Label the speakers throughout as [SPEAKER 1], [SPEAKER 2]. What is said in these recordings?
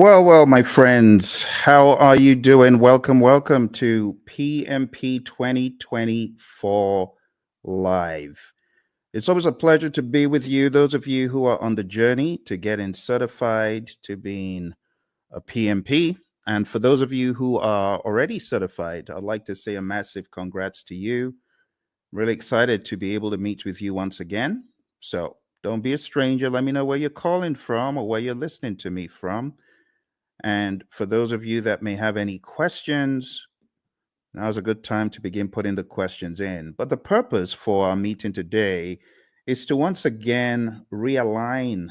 [SPEAKER 1] Well, my friends, how are you doing? Welcome to PMP 2024 Live. It's always a pleasure to be with you, those of you who are on the journey to getting certified to being a PMP. And for those of you who are already certified, I'd like to say a massive congrats to you. Really excited to be able to meet with you once again. So don't be a stranger. Let me know where you're calling from or where you're listening to me from. And for those of you that may have any questions, now's a good time to begin putting the questions in. But the purpose for our meeting today is to once again realign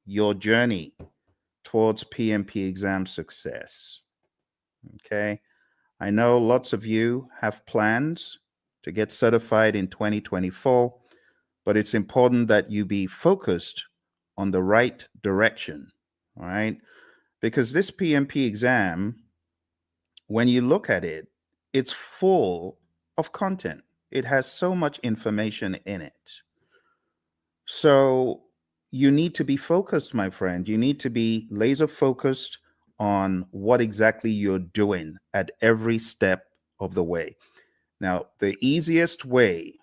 [SPEAKER 1] your journey towards PMP exam success. Okay. I know lots of you have plans to get certified in 2024, but it's important that you be focused on the right direction. All right. Because this PMP exam, when you look at it, it's full of content. It has so much information in it. So you need to be focused, my friend. You need to be laser focused on what exactly you're doing at every step of the way. Now, the easiest way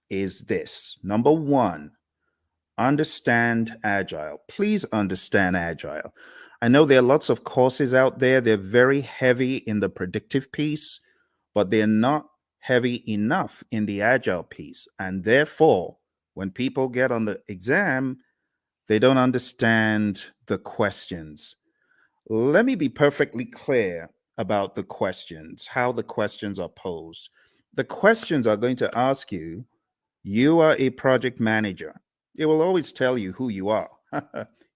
[SPEAKER 1] is this. Number one, understand Agile. Please understand Agile. I know there are lots of courses out there. They're very heavy in the predictive piece, but they're not heavy enough in the Agile piece. And therefore, when people get on the exam, they don't understand the questions. Let me be perfectly clear about the questions, how the questions are posed. The questions are going to ask you, you are a project manager. It will always tell you who you are.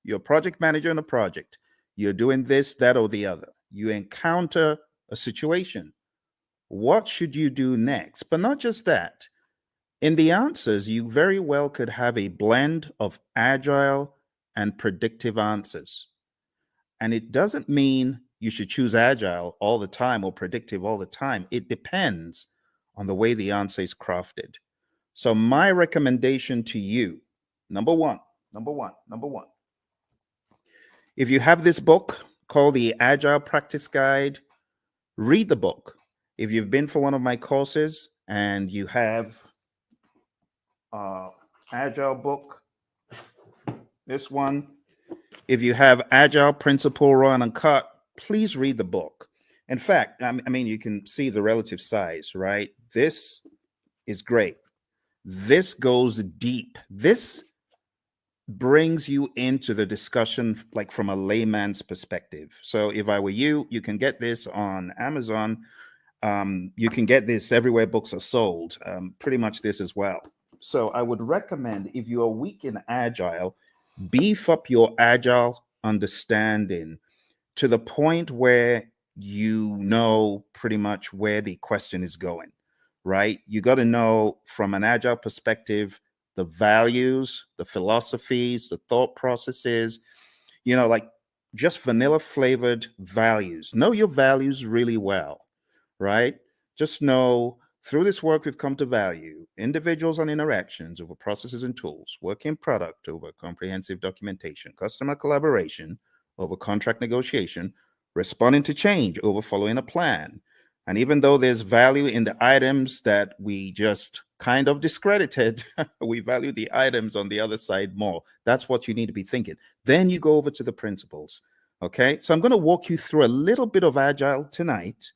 [SPEAKER 1] You're a project manager in a project. You're doing this, that, or the other. You encounter a situation. What should you do next? But not just that. In the answers, you very well could have a blend of agile and predictive answers. And it doesn't mean you should choose agile all the time or predictive all the time. It depends on the way the answer is crafted. So my recommendation to you, number one, if you have this book called the Agile Practice Guide, read the book. If you've been for one of my courses and you have Agile book, this one, if you have Agile Principle Raw and Uncut, please read the book. In fact, I mean, you can see the relative size, right? This is great. This goes deep. This brings you into the discussion like from a layman's perspective. So if I were you, you can get this on Amazon. You can get this everywhere books are sold, pretty much this as well. So I would recommend, if you are weak in Agile, beef up your Agile understanding to the point where you know pretty much where the question is going, right? You got to know from an Agile perspective the values, the philosophies, the thought processes, like just vanilla flavored values. Know your values really well, right? Just know through this work, we've come to value individuals and interactions over processes and tools, work in product over comprehensive documentation, customer collaboration over contract negotiation, responding to change over following a plan. And even though there's value in the items that we just kind of discredited, we value the items on the other side more. That's what you need to be thinking. Then you go over to the principles. Okay. So I'm going to walk you through a little bit of Agile tonight,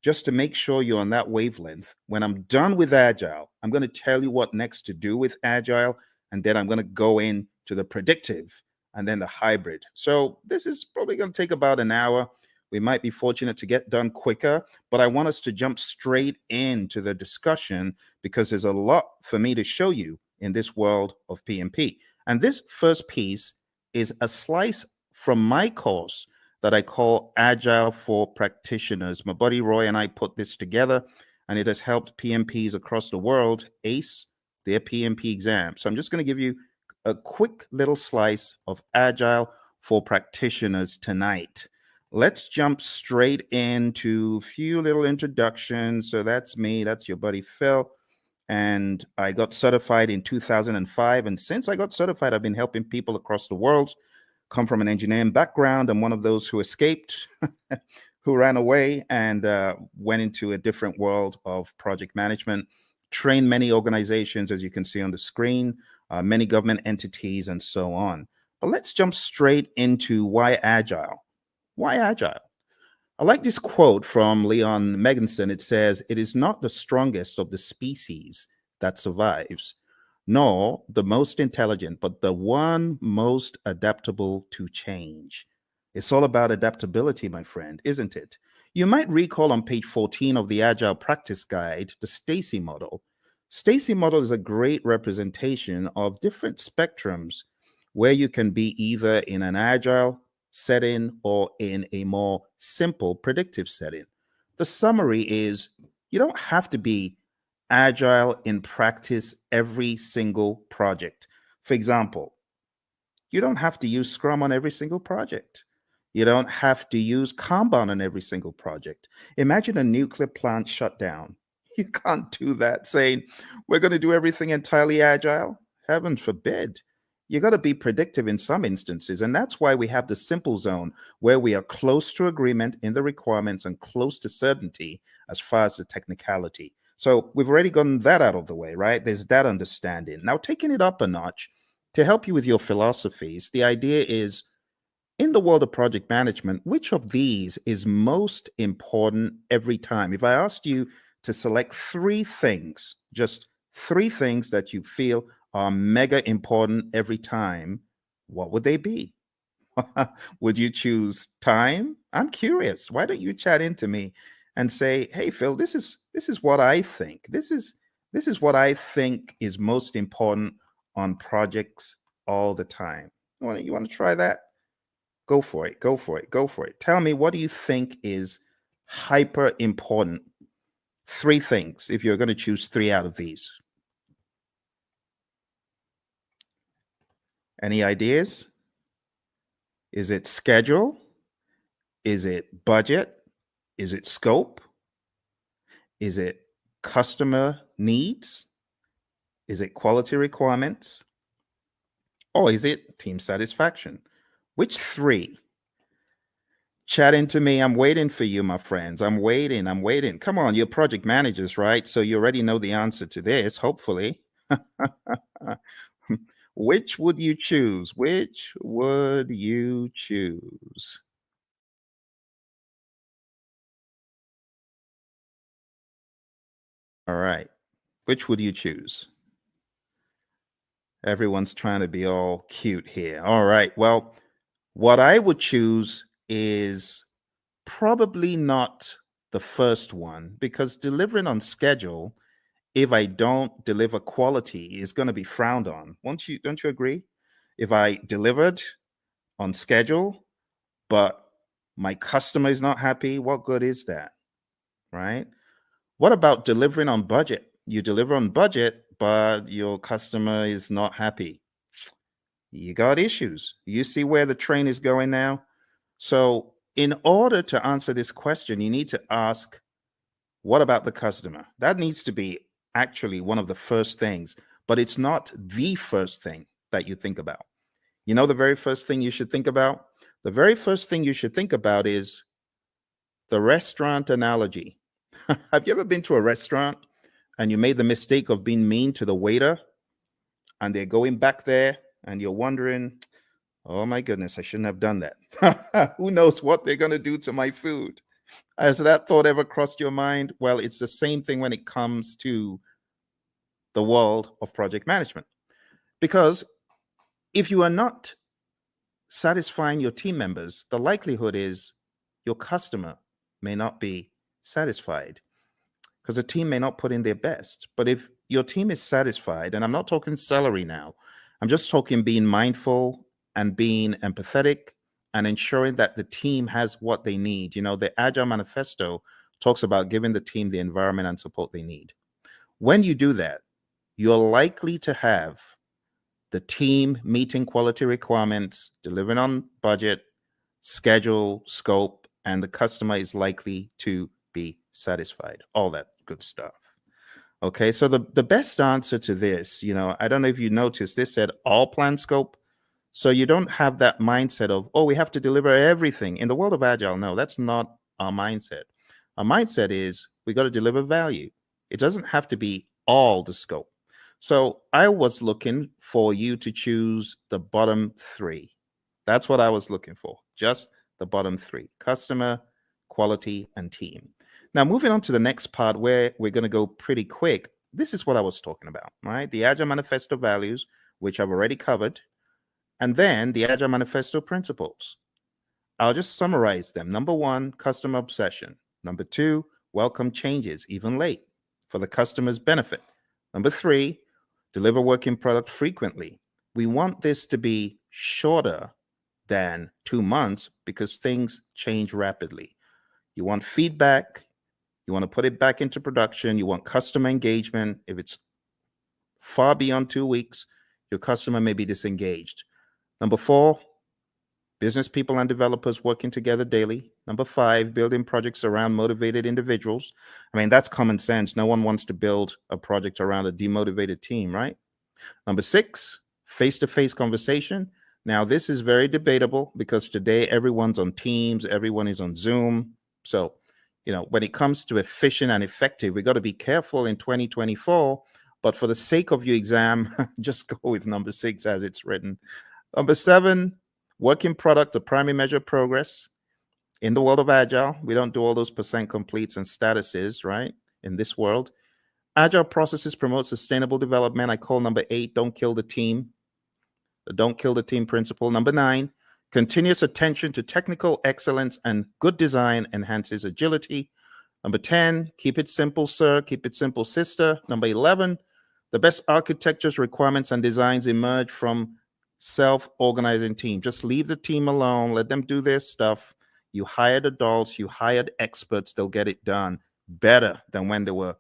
[SPEAKER 1] just to make sure you're on that wavelength. When I'm done with Agile, I'm going to tell you what next to do with Agile. And then I'm going to go into the predictive and then the hybrid. So this is probably going to take about an hour. We might be fortunate to get done quicker, but I want us to jump straight into the discussion because there's a lot for me to show you in this world of PMP. And this first piece is a slice from my course that I call Agile for Practitioners. My buddy Roy and I put this together, and it has helped PMPs across the world ace their PMP exam. So I'm just going to give you a quick little slice of Agile for Practitioners tonight. Let's jump straight into a few little introductions. So that's me. That's your buddy Phil. And I got certified in 2005. And since I got certified, I've been helping people across the world come from an engineering background. I'm one of those who escaped, who ran away and went into a different world of project management, trained many organizations, as you can see on the screen, many government entities, and so on. But let's jump straight into why agile. Why agile? I like this quote from Leon Meganson. It says, "It is not the strongest of the species that survives, nor the most intelligent, but the one most adaptable to change." It's all about adaptability, my friend, isn't it? You might recall on page 14 of the Agile Practice Guide, the Stacy model. Stacy model is a great representation of different spectrums where you can be either in an agile setting or in a more simple predictive setting. The summary is you don't have to be agile in practice every single project. For example, you don't have to use Scrum on every single project. You don't have to use Kanban on every single project. Imagine a nuclear plant shutdown. You can't do that saying, we're going to do everything entirely agile. Heaven forbid. You got to be predictive in some instances. And that's why we have the simple zone where we are close to agreement in the requirements and close to certainty as far as the technicality. So we've already gotten that out of the way, right? There's that understanding. Now, taking it up a notch to help you with your philosophies, the idea is in the world of project management, which of these is most important every time? If I asked you to select three things, just three things that you feel are mega important every time, what would they be? Would you choose time? I'm curious. Why don't you chat into me and say, "Hey, Phil, this is what I think. This is what I think is most important on projects all the time." You want to try that? Go for it. Go for it. Go for it. Tell me, what do you think is hyper important? Three things, if you're going to choose three out of these. Any ideas? Is it schedule? Is it budget? Is it scope? Is it customer needs? Is it quality requirements? Or is it team satisfaction? Which three? Chat into me. I'm waiting for you, my friends. I'm waiting. I'm waiting. Come on, you're project managers, right? So you already know the answer to this, hopefully. Which would you choose? Which would you choose? All right. Which would you choose? Everyone's trying to be all cute here. All right. Well, what I would choose is probably not the first one because delivering on schedule, if I don't deliver quality, is going to be frowned on. Don't you agree? If I delivered on schedule, but my customer is not happy, what good is that? Right? What about delivering on budget? You deliver on budget, but your customer is not happy. You got issues. You see where the train is going now? So, in order to answer this question, you need to ask, what about the customer? That needs to be actually one of the first things, but it's not the first thing that you think about. You know, the very first thing you should think about? The very first thing you should think about is the restaurant analogy. Have you ever been to a restaurant and you made the mistake of being mean to the waiter and they're going back there and you're wondering, oh my goodness, I shouldn't have done that. Who knows what they're going to do to my food? Has that thought ever crossed your mind? Well, it's the same thing when it comes to the world of project management. Because if you are not satisfying your team members, the likelihood is your customer may not be satisfied because the team may not put in their best. But if your team is satisfied, and I'm not talking salary now, I'm just talking being mindful and being empathetic and ensuring that the team has what they need. You know, the Agile Manifesto talks about giving the team the environment and support they need. When you do that, you're likely to have the team meeting quality requirements, delivering on budget, schedule, scope, and the customer is likely to be satisfied. All that good stuff. Okay, so the best answer to this, I don't know if you noticed, this said all plan scope. So you don't have that mindset of, oh, we have to deliver everything. In the world of Agile, no, that's not our mindset. Our mindset is we got to deliver value. It doesn't have to be all the scope. So I was looking for you to choose the bottom three. That's what I was looking for, just the bottom three: customer, quality, and team. Now, moving on to the next part where we're going to go pretty quick. This is what I was talking about, right? The Agile Manifesto values, which I've already covered, and then the Agile Manifesto principles. I'll just summarize them. Number one, customer obsession. Number two, welcome changes, even late, for the customer's benefit. Number three, deliver working product frequently. We want this to be shorter than 2 months because things change rapidly. You want feedback. You want to put it back into production. You want customer engagement. If it's far beyond 2 weeks, your customer may be disengaged. Number four, business people and developers working together daily. Number five, building projects around motivated individuals. I mean, that's common sense. No one wants to build a project around a demotivated team, right? Number six, face-to-face conversation. Now, this is very debatable because today everyone's on Teams, everyone is on Zoom. So, when it comes to efficient and effective, we got to be careful in 2024. But for the sake of your exam, just go with number six as it's written. Number seven, working product, the primary measure of progress. In the world of Agile, we don't do all those percent completes and statuses, right? In this world, Agile processes promote sustainable development. I call number 8, don't kill the team. The don't kill the team principle. Number 9, continuous attention to technical excellence and good design enhances agility. Number 10, keep it simple, sir. Keep it simple, sister. Number 11, the best architectures, requirements, and designs emerge from self-organizing team. Just leave the team alone. Let them do their stuff. You hired adults. You hired experts. They'll get it done better than when they were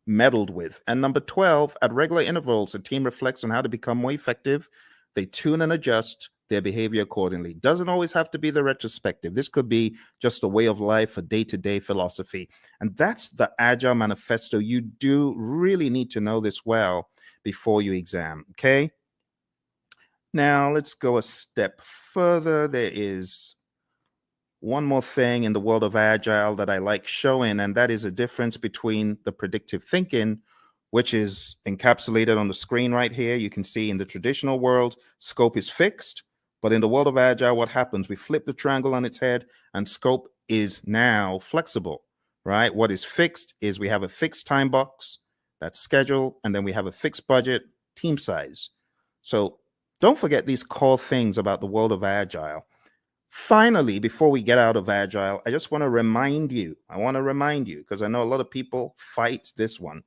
[SPEAKER 1] meddled with. And number 12, at regular intervals, the team reflects on how to become more effective. They tune and adjust their behavior accordingly. Doesn't always have to be the retrospective. This could be just a way of life, a day-to-day philosophy. And that's the Agile Manifesto. You do really need to know this well before you exam, okay? Now, let's go a step further. There is one more thing in the world of Agile that I like showing, and that is a difference between the predictive thinking, which is encapsulated on the screen right here. You can see in the traditional world, scope is fixed, but in the world of Agile, what happens? We flip the triangle on its head, and scope is now flexible, right? What is fixed is we have a fixed time box, that's schedule, and then we have a fixed budget, team size. So don't forget these core things about the world of Agile. Finally, before we get out of Agile, I just want to remind you, because I know a lot of people fight this one.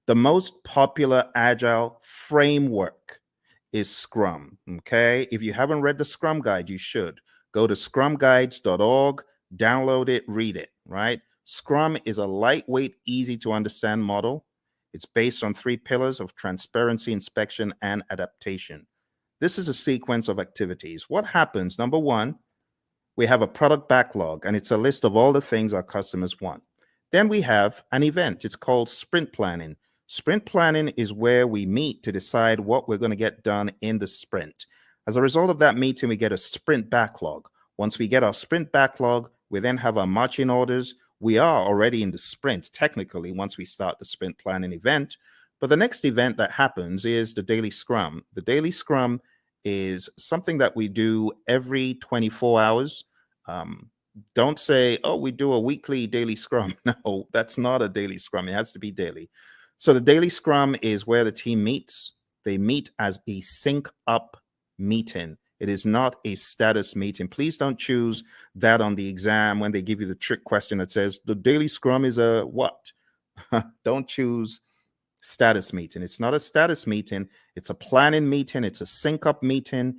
[SPEAKER 1] The most popular Agile framework is Scrum, okay? If you haven't read the Scrum Guide, you should. Go to scrumguides.org, download it, read it, right? Scrum is a lightweight, easy to understand model. It's based on 3 pillars of transparency, inspection, and adaptation. This is a sequence of activities. What happens? Number 1, we have a product backlog, and it's a list of all the things our customers want. Then we have an event. It's called sprint planning. Sprint planning is where we meet to decide what we're going to get done in the sprint. As a result of that meeting, we get a sprint backlog. Once we get our sprint backlog, we then have our marching orders. We are already in the sprint, technically, once we start the sprint planning event. But the next event that happens is the daily scrum. The daily scrum is something that we do every 24 hours. Don't say, oh, we do a weekly daily scrum. No, that's not a daily scrum. It has to be daily. So the daily scrum is where the team meets. They meet as a sync up meeting. It is not a status meeting. Please don't choose that on the exam when they give you the trick question that says the daily scrum is a what? Don't choose status meeting. It's not a status meeting. It's a planning meeting. It's a sync up meeting.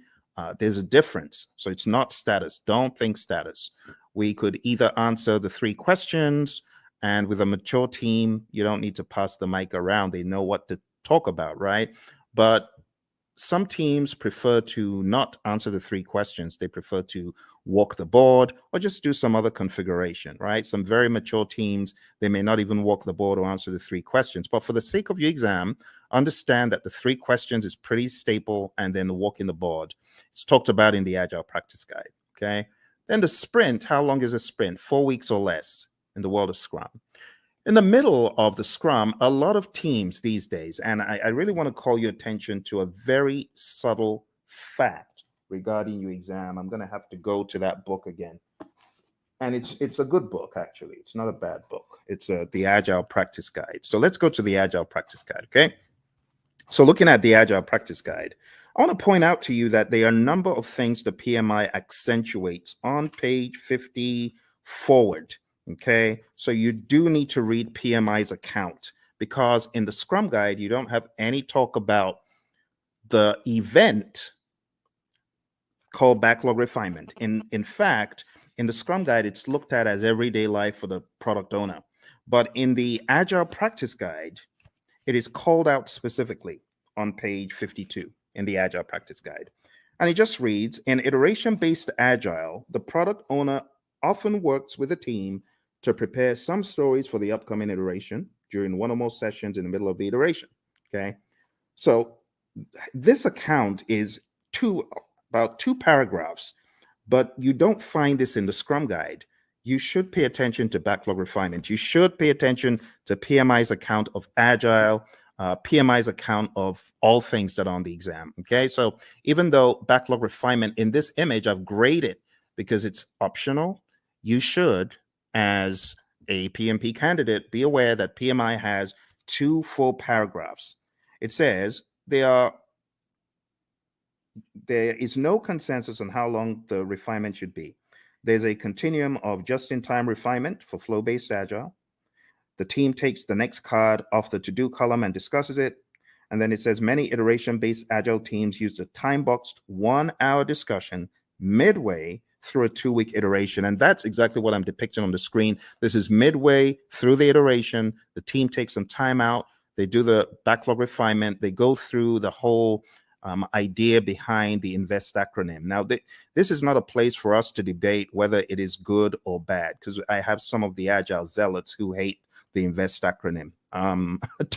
[SPEAKER 1] There's a difference. So it's not status. Don't think status. We could either answer the 3 questions, and with a mature team, you don't need to pass the mic around. They know what to talk about, right? But some teams prefer to not answer the 3 questions. They prefer to walk the board or just do some other configuration, right? Some very mature teams, they may not even walk the board or answer the 3 questions. But for the sake of your exam, understand that the 3 questions is pretty staple, and then the walking the board. It's talked about in the Agile Practice Guide, okay? Then the sprint, how long is a sprint? 4 weeks or less in the world of Scrum. In the middle of the Scrum, a lot of teams these days, and I really want to call your attention to a very subtle fact regarding your exam. I'm going to have to go to that book again. And it's a good book, actually. It's not a bad book. It's the Agile Practice Guide. So let's go to the Agile Practice Guide, okay? So looking at the Agile Practice Guide, I want to point out to you that there are a number of things the PMI accentuates on page 50 forward. Okay, so you do need to read PMI's account, because in the Scrum Guide, you don't have any talk about the event called backlog refinement. In fact, in the Scrum Guide, it's looked at as everyday life for the product owner. But in the Agile Practice Guide, it is called out specifically on page 52 in the Agile Practice Guide. And it just reads, in iteration-based Agile, the product owner often works with a team to prepare some stories for the upcoming iteration during one or more sessions in the middle of the iteration, okay? So this account is about 2 paragraphs, but you don't find this in the Scrum Guide. You should pay attention to backlog refinement. You should pay attention to PMI's account of Agile, PMI's account of all things that are on the exam, okay? So even though backlog refinement in this image I've graded because it's optional, you should, as a PMP candidate, be aware that PMI has 2 full paragraphs. It says there is no consensus on how long the refinement should be. There's a continuum of just-in-time refinement for flow-based Agile. The team takes the next card off the to-do column and discusses it. And then it says many iteration-based Agile teams use the time-boxed 1-hour discussion midway through a 2-week iteration. And that's exactly what I'm depicting on the screen. This is midway through the iteration. The team takes some time out. They do the backlog refinement. They go through the whole idea behind the INVEST acronym. Now, this is not a place for us to debate whether it is good or bad, because I have some of the Agile zealots who hate the INVEST acronym.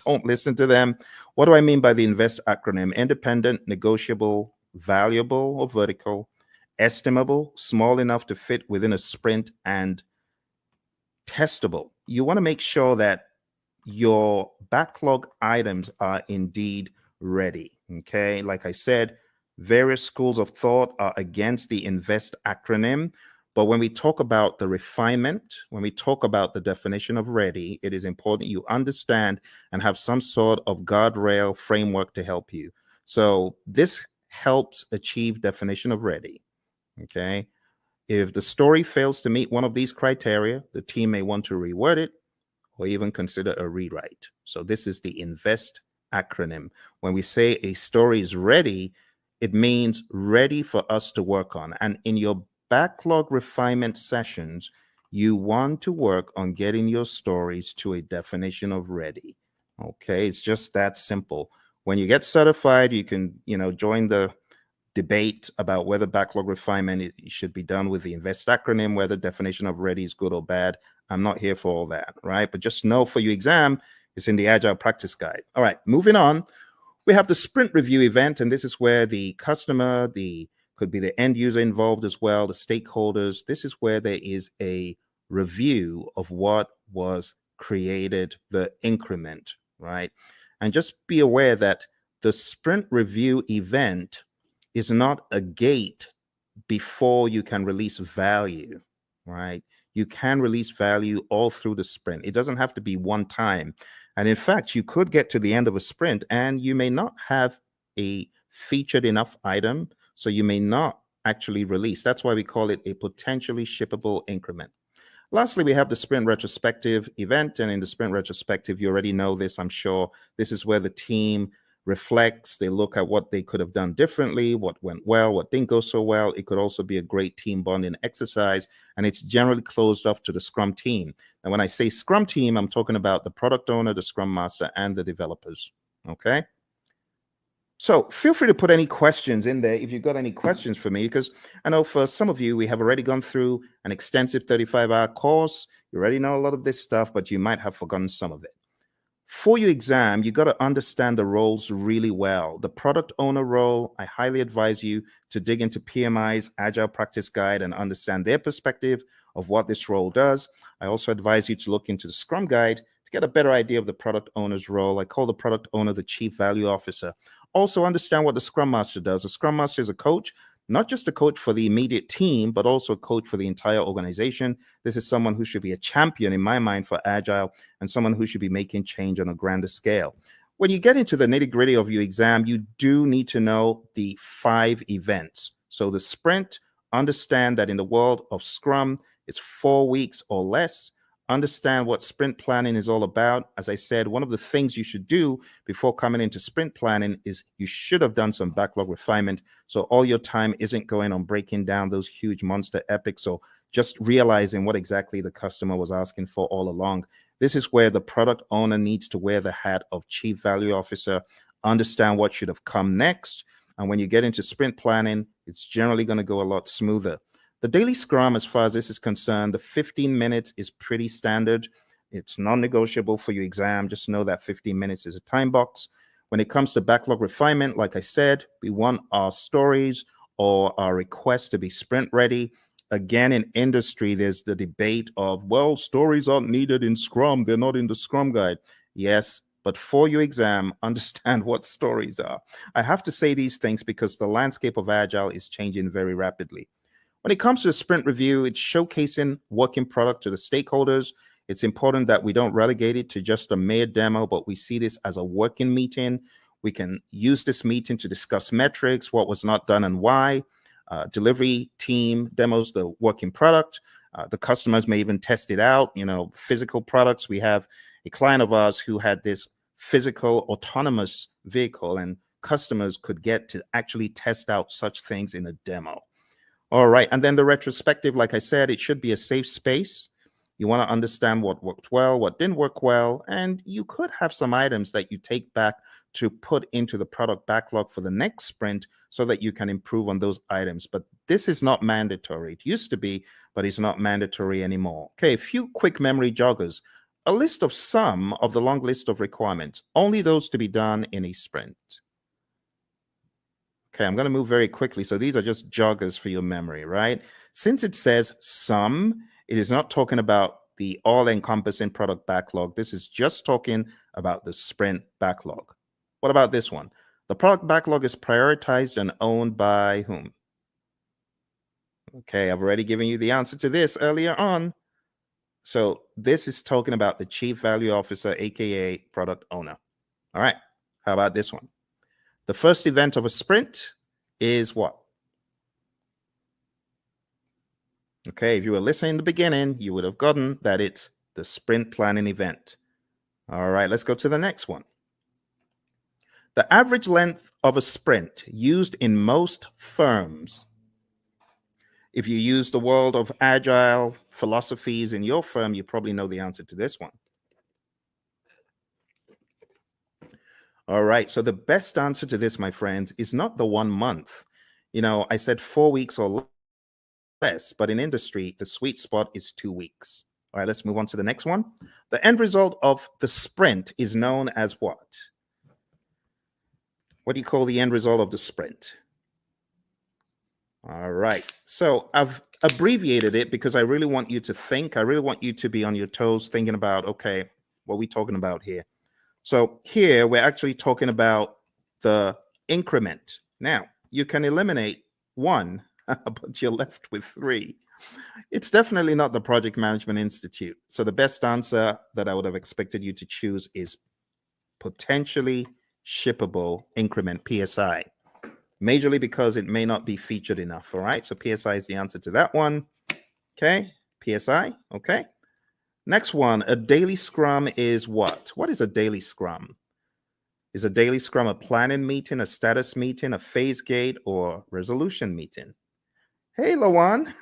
[SPEAKER 1] Don't listen to them. What do I mean by the INVEST acronym? Independent, negotiable, valuable or vertical, estimable, small enough to fit within a sprint, and testable. You want to make sure that your backlog items are indeed ready. Okay, like I said, various schools of thought are against the INVEST acronym. But when we talk about the refinement, when we talk about the definition of ready, it is important you understand and have some sort of guardrail framework to help you. So this helps achieve definition of ready. Okay. If the story fails to meet one of these criteria, the team may want to reword it or even consider a rewrite. So this is the INVEST acronym. When we say a story is ready, it means ready for us to work on. And in your backlog refinement sessions, you want to work on getting your stories to a definition of ready. Okay, it's just that simple. When you get certified, you can, join the debate about whether backlog refinement should be done with the INVEST acronym, whether definition of ready is good or bad. I'm not here for all that, right? But just know for your exam, it's in the Agile Practice Guide. All right, moving on. We have the sprint review event, and this is where the customer, could be the end user involved as well, the stakeholders. This is where there is a review of what was created, the increment, right? And just be aware that the sprint review event is not a gate before you can release value, right? You can release value all through the sprint. It doesn't have to be one time. And in fact, you could get to the end of a sprint and you may not have a featured enough item, so you may not actually release. That's why we call it a potentially shippable increment. Lastly, we have the sprint retrospective event. And in the sprint retrospective, you already know this, I'm sure. This is where the team reflects, they look at what they could have done differently, what went well, what didn't go so well. It could also be a great team bonding exercise, and it's generally closed off to the Scrum team. And when I say Scrum team, I'm talking about the product owner, the Scrum master, and the developers, okay? So feel free to put any questions in there if you've got any questions for me, because I know for some of you, we have already gone through an extensive 35-hour course. You already know a lot of this stuff, but you might have forgotten some of it. For your exam, you got to understand the roles really well. The product owner role, I highly advise you to dig into PMI's Agile Practice Guide and understand their perspective of what this role does. I also advise you to look into the Scrum Guide to get a better idea of the product owner's role. I call the product owner the Chief Value Officer. Also understand what the Scrum Master does. The Scrum Master is a coach, not just a coach for the immediate team, but also a coach for the entire organization. This is someone who should be a champion in my mind for Agile and someone who should be making change on a grander scale. When you get into the nitty-gritty of your exam, you do need to know the 5 events. So the sprint, understand that in the world of Scrum, it's 4 weeks or less. Understand what sprint planning is all about. As I said, one of the things you should do before coming into sprint planning is you should have done some backlog refinement. So all your time isn't going on breaking down those huge monster epics or just realizing what exactly the customer was asking for all along. This is where the product owner needs to wear the hat of Chief Value Officer, understand what should have come next. And when you get into sprint planning, it's generally going to go a lot smoother. The daily scrum, as far as this is concerned, the 15 minutes is pretty standard. It's non-negotiable for your exam. Just know that 15 minutes is a time box. When it comes to backlog refinement, like I said, we want our stories or our requests to be sprint ready. Again, in industry, there's the debate of, well, stories aren't needed in Scrum. They're not in the Scrum Guide. Yes, but for your exam, understand what stories are. I have to say these things because the landscape of Agile is changing very rapidly. When it comes to the sprint review, it's showcasing working product to the stakeholders. It's important that we don't relegate it to just a mere demo, but we see this as a working meeting. We can use this meeting to discuss metrics, what was not done and why. Delivery team demos the working product. The customers may even test it out. Physical products. We have a client of ours who had this physical autonomous vehicle, and customers could get to actually test out such things in a demo. All right. And then the retrospective, like I said, it should be a safe space. You want to understand what worked well, what didn't work well, and you could have some items that you take back to put into the product backlog for the next sprint so that you can improve on those items. But this is not mandatory. It used to be, but it's not mandatory anymore. Okay, a few quick memory joggers. A list of some of the long list of requirements, only those to be done in a sprint. Okay, I'm going to move very quickly. So these are just joggers for your memory, right? Since it says some, it is not talking about the all-encompassing product backlog. This is just talking about the sprint backlog. What about this one? The product backlog is prioritized and owned by whom? Okay, I've already given you the answer to this earlier on. So this is talking about the Chief Value Officer, aka product owner. All right, how about this one? The first event of a sprint is what? Okay, if you were listening in the beginning, you would have gotten that it's the sprint planning event. All right, let's go to the next one. The average length of a sprint used in most firms. If you use the world of Agile philosophies in your firm, you probably know the answer to this one. All right, so the best answer to this, my friends, is not the 1 month. I said 4 weeks or less, but in industry, the sweet spot is 2 weeks. All right, let's move on to the next one. The end result of the sprint is known as what? What do you call the end result of the sprint? All right, so I've abbreviated it because I really want you to think. I really want you to be on your toes thinking about, okay, what are we talking about here? So here we're actually talking about the increment. Now, you can eliminate 1, but you're left with 3. It's definitely not the Project Management Institute. So the best answer that I would have expected you to choose is potentially shippable increment, PSI. Majorly because it may not be featured enough. All right, so PSI is the answer to that one. Okay, PSI. Okay. Next one, a daily scrum is what? What is a daily scrum? Is a daily scrum a planning meeting, a status meeting, a phase gate, or resolution meeting? Hey, Lawan.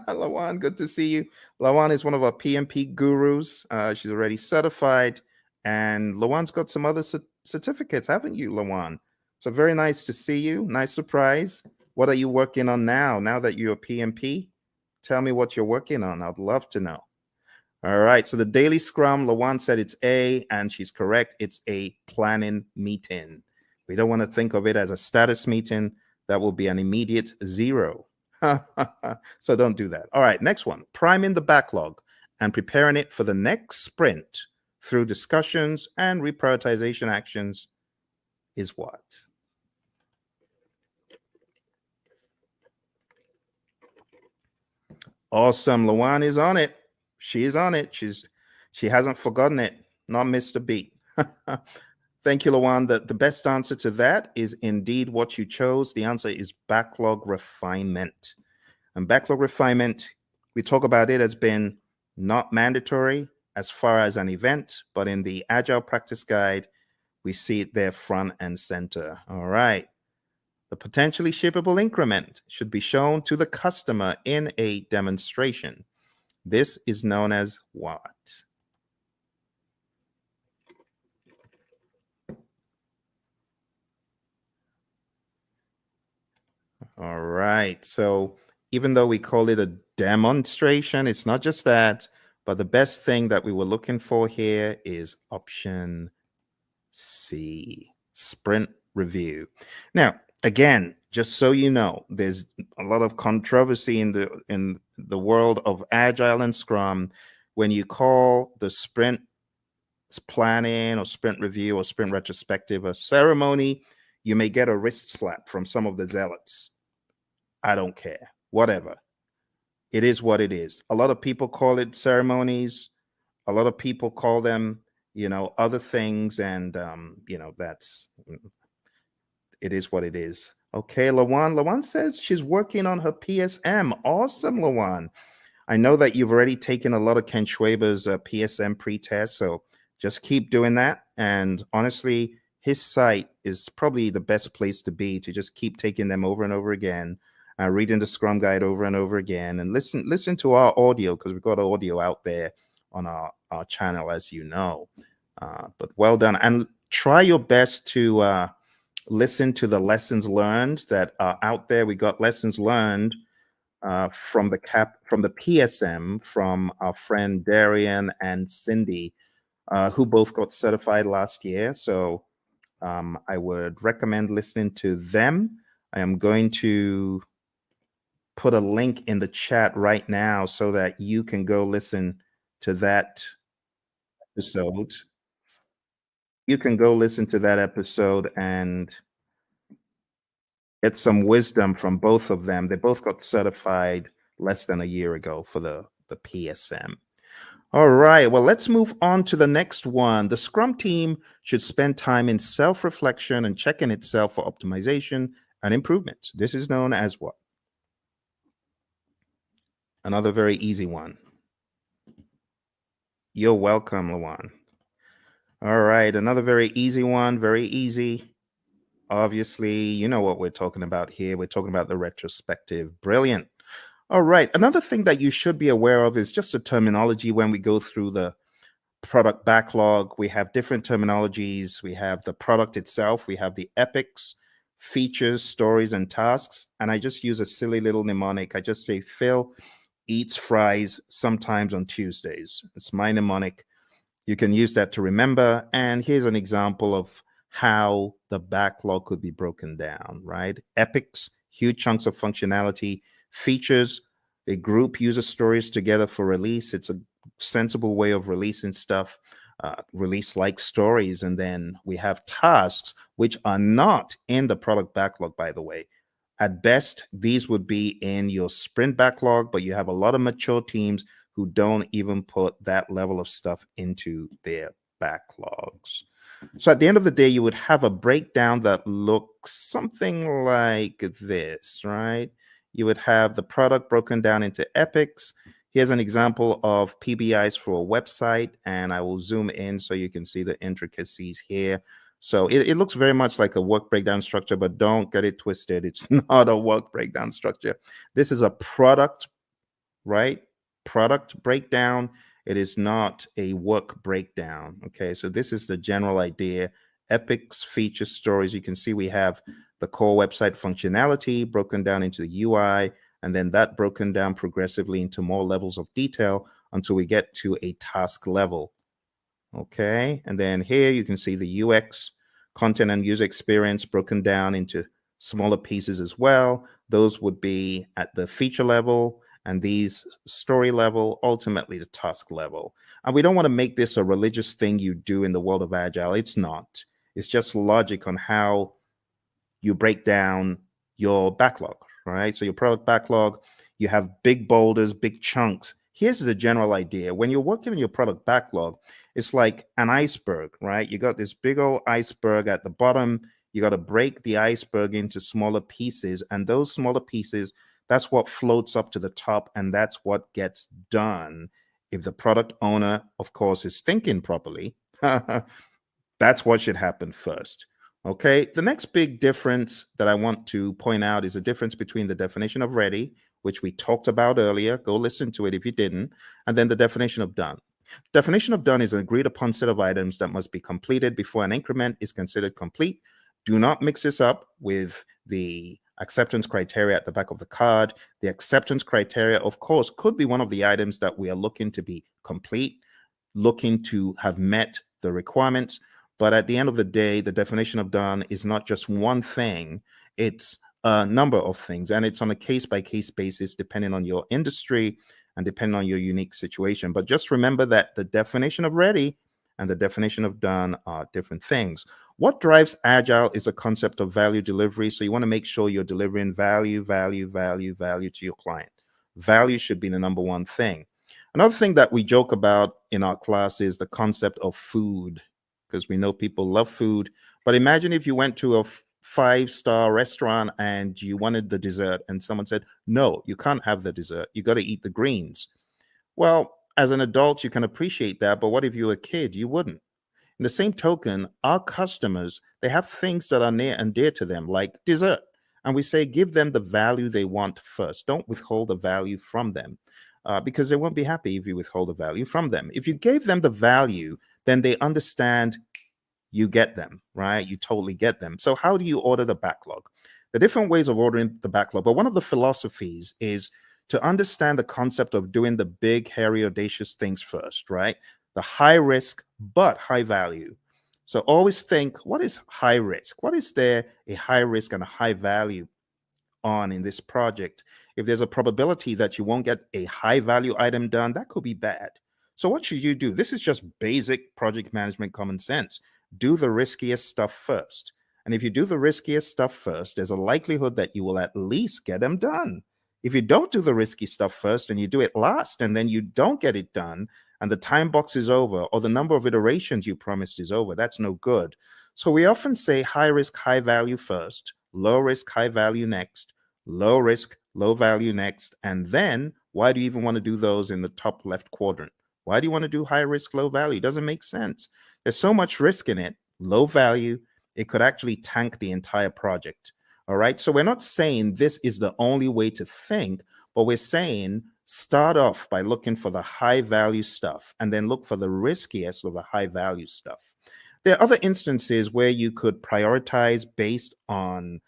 [SPEAKER 1] Lawan, good to see you. Lawan is one of our PMP gurus. She's already certified. And Lawan's got some other certificates, haven't you, Lawan? So very nice to see you. Nice surprise. What are you working on now that you're a PMP? Tell me what you're working on. I'd love to know. All right. So the daily scrum, Lawan said it's A, and she's correct. It's a planning meeting. We don't want to think of it as a status meeting. That will be an immediate 0. So don't do that. All right. Next one, priming the backlog and preparing it for the next sprint through discussions and reprioritization actions is what? Awesome. Lawan is on it. She is on it. She hasn't forgotten it. Not missed a beat. Thank you, Lawan. The best answer to that is indeed what you chose. The answer is backlog refinement. And backlog refinement, we talk about it as being not mandatory as far as an event, but in the Agile Practice Guide, we see it there front and center. All right. The potentially shippable increment should be shown to the customer in a demonstration. This is known as what? All right. So even though we call it a demonstration, it's not just that, but the best thing that we were looking for here is option C, sprint review. Now, again, just so you know, there's a lot of controversy in the world of Agile and Scrum when you call the sprint planning or sprint review or sprint retrospective a ceremony. You may get a wrist slap from some of the zealots. I don't care. Whatever. It is what it is. A lot of people call it ceremonies. A lot of people call them, other things, and that's it is what it is. Okay, Lawan. Lawan says she's working on her PSM. Awesome, Lawan. I know that you've already taken a lot of Ken Schwaber's PSM pre-test, so just keep doing that. And honestly, his site is probably the best place to be to just keep taking them over and over again, reading the Scrum Guide over and over again, and listen to our audio, because we've got audio out there on our channel, as you know. But well done, and try your best to listen to the lessons learned that are out there. We got lessons learned from the PSM from our friend Darian and Cindy, who both got certified last year. So I would recommend listening to them. I am going to put a link in the chat right now so that you can go listen to that episode. You can go listen to that episode and get some wisdom from both of them. They both got certified less than a year ago for the PSM. All right, well, let's move on to the next one. The Scrum team should spend time in self-reflection and checking itself for optimization and improvements. This is known as what? Another very easy one. You're welcome, Lawan. All right, another very easy one, very easy. Obviously, you know what we're talking about here. We're talking about the retrospective. Brilliant. All right, another thing that you should be aware of is just the terminology when we go through the product backlog. We have different terminologies. We have the product itself. We have the epics, features, stories, and tasks. And I just use a silly little mnemonic. I just say Phil eats fries sometimes on Tuesdays. It's my mnemonic. You can use that to remember. And here's an example of how the backlog could be broken down, right? Epics, huge chunks of functionality. Features, a group uses stories together for release. It's a sensible way of releasing stuff, release like stories. And then we have tasks, which are not in the product backlog, by the way. At best, these would be in your sprint backlog, but you have a lot of mature teams who don't even put that level of stuff into their backlogs. So at the end of the day, you would have a breakdown that looks something like this, right? You would have the product broken down into epics. Here's an example of PBIs for a website, and I will zoom in so you can see the intricacies here. So it looks very much like a work breakdown structure, but don't get it twisted. It's not a work breakdown structure. This is a product, right? Product breakdown. It is not a work breakdown. Okay, so this is the general idea. epics, features, stories. You can see we have the core website functionality broken down into the UI, and then that broken down progressively into more levels of detail until we get to a task level. Okay, and then here you can see the UX, content and user experience broken down into smaller pieces as well. Those would be at the feature level, and these story level, ultimately the task level. And we don't want to make this a religious thing you do in the world of Agile. It's not. It's just logic on how you break down your backlog, right? So your product backlog, you have big boulders, big chunks. Here's the general idea. When you're working on your product backlog, it's like an iceberg, right? You got this big old iceberg at the bottom. You got to break the iceberg into smaller pieces. And those smaller pieces, that's what floats up to the top. And that's what gets done. If the product owner, of course, is thinking properly, that's what should happen first. Okay, the next big difference that I want to point out is the difference between the definition of ready, which we talked about earlier. Go listen to it if you didn't, and then the definition of done. Definition of done is an agreed upon set of items that must be completed before an increment is considered complete. Do not mix this up with the acceptance criteria at the back of the card. The acceptance criteria, of course, could be one of the items that we are looking to be complete, looking to have met the requirements. But at the end of the day, the definition of done is not just one thing, it's a number of things. And it's on a case-by-case basis, depending on your industry and depending on your unique situation. But just remember that the definition of ready and the definition of done are different things. What drives Agile is a concept of value delivery. So you want to make sure you're delivering value to your client. Value should be the number one thing. Another thing that we joke about in our class is the concept of food, because we know people love food. But imagine if you went to a five-star restaurant and you wanted the dessert and someone said, no, you can't have the dessert. You got to eat the greens. Well, as an adult, you can appreciate that. But what if you were a kid? You wouldn't. In the same token, our customers, they have things that are near and dear to them, like dessert. And we say, give them the value they want first. Don't withhold the value from them. Because they won't be happy if you withhold the value from them. If you gave them the value, then they understand you get them, right? You totally get them. So how do you order the backlog? The different ways of ordering the backlog, but one of the philosophies is to understand the concept of doing the big, hairy, audacious things first, right? The high risk, but high value. So always think, what is high risk? What is there a high risk and a high value on in this project? If there's a probability that you won't get a high value item done, that could be bad. So what should you do? This is just basic project management common sense. Do the riskiest stuff first. And if you do the riskiest stuff first, there's a likelihood that you will at least get them done. If you don't do the risky stuff first and you do it last and then you don't get it done and the time box is over or the number of iterations you promised is over, that's no good. So we often say high risk, high value first, low risk, high value next, low risk, low value next. And then why do you even want to do those in the top left quadrant? Why do you want to do high risk, low value? It doesn't make sense. There's so much risk in it. Low value, it could actually tank the entire project. All right. So we're not saying this is the only way to think, but we're saying start off by looking for the high value stuff and then look for the riskiest of the high value stuff. There are other instances where you could prioritize based on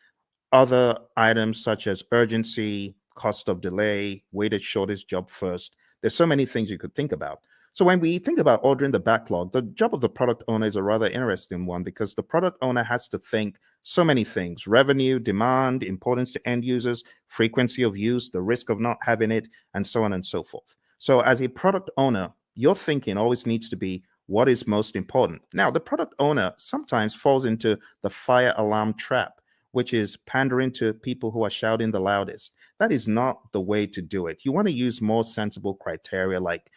[SPEAKER 1] other items such as urgency, cost of delay, weighted shortest job first. There's so many things you could think about. So when we think about ordering the backlog, the job of the product owner is a rather interesting one because the product owner has to think so many things: revenue, demand, importance to end users, frequency of use, the risk of not having it, and so on and so forth. So as a product owner, your thinking always needs to be what is most important. Now, the product owner sometimes falls into the fire alarm trap, which is pandering to people who are shouting the loudest. That is not the way to do it. You want to use more sensible criteria like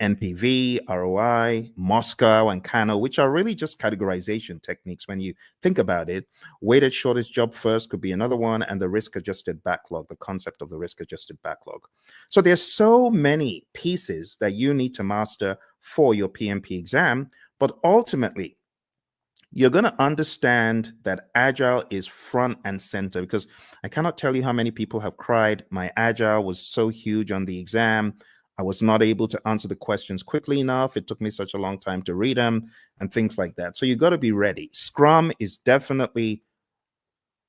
[SPEAKER 1] NPV, ROI, Moscow, and Kano, which are really just categorization techniques when you think about it. Weighted shortest job first could be another one, and the risk-adjusted backlog, the concept of the risk-adjusted backlog. So there's so many pieces that you need to master for your PMP exam, but ultimately, you're going to understand that Agile is front and center, because I cannot tell you how many people have cried, my Agile was so huge on the exam. I was not able to answer the questions quickly enough. It took me such a long time to read them and things like that. So you got to be ready. Scrum is definitely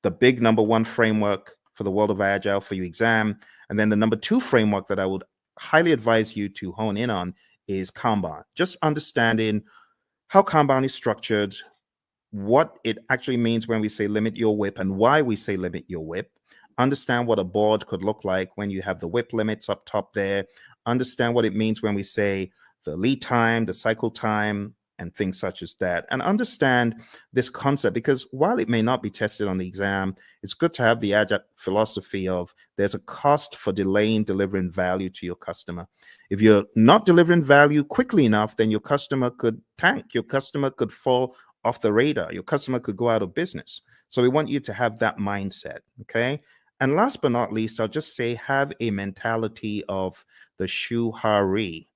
[SPEAKER 1] the big number one framework for the world of Agile for your exam. And then the number two framework that I would highly advise you to hone in on is Kanban. Just understanding how Kanban is structured, what it actually means when we say limit your WIP and why we say limit your WIP. Understand what a board could look like when you have the WIP limits up top there. Understand what it means when we say the lead time, the cycle time, and things such as that. And understand this concept, because while it may not be tested on the exam, it's good to have the Agile philosophy of there's a cost for delaying delivering value to your customer. If you're not delivering value quickly enough, then your customer could tank. Your customer could fall off the radar. Your customer could go out of business. So we want you to have that mindset, okay? And last but not least, I'll just say have a mentality of the shuhari,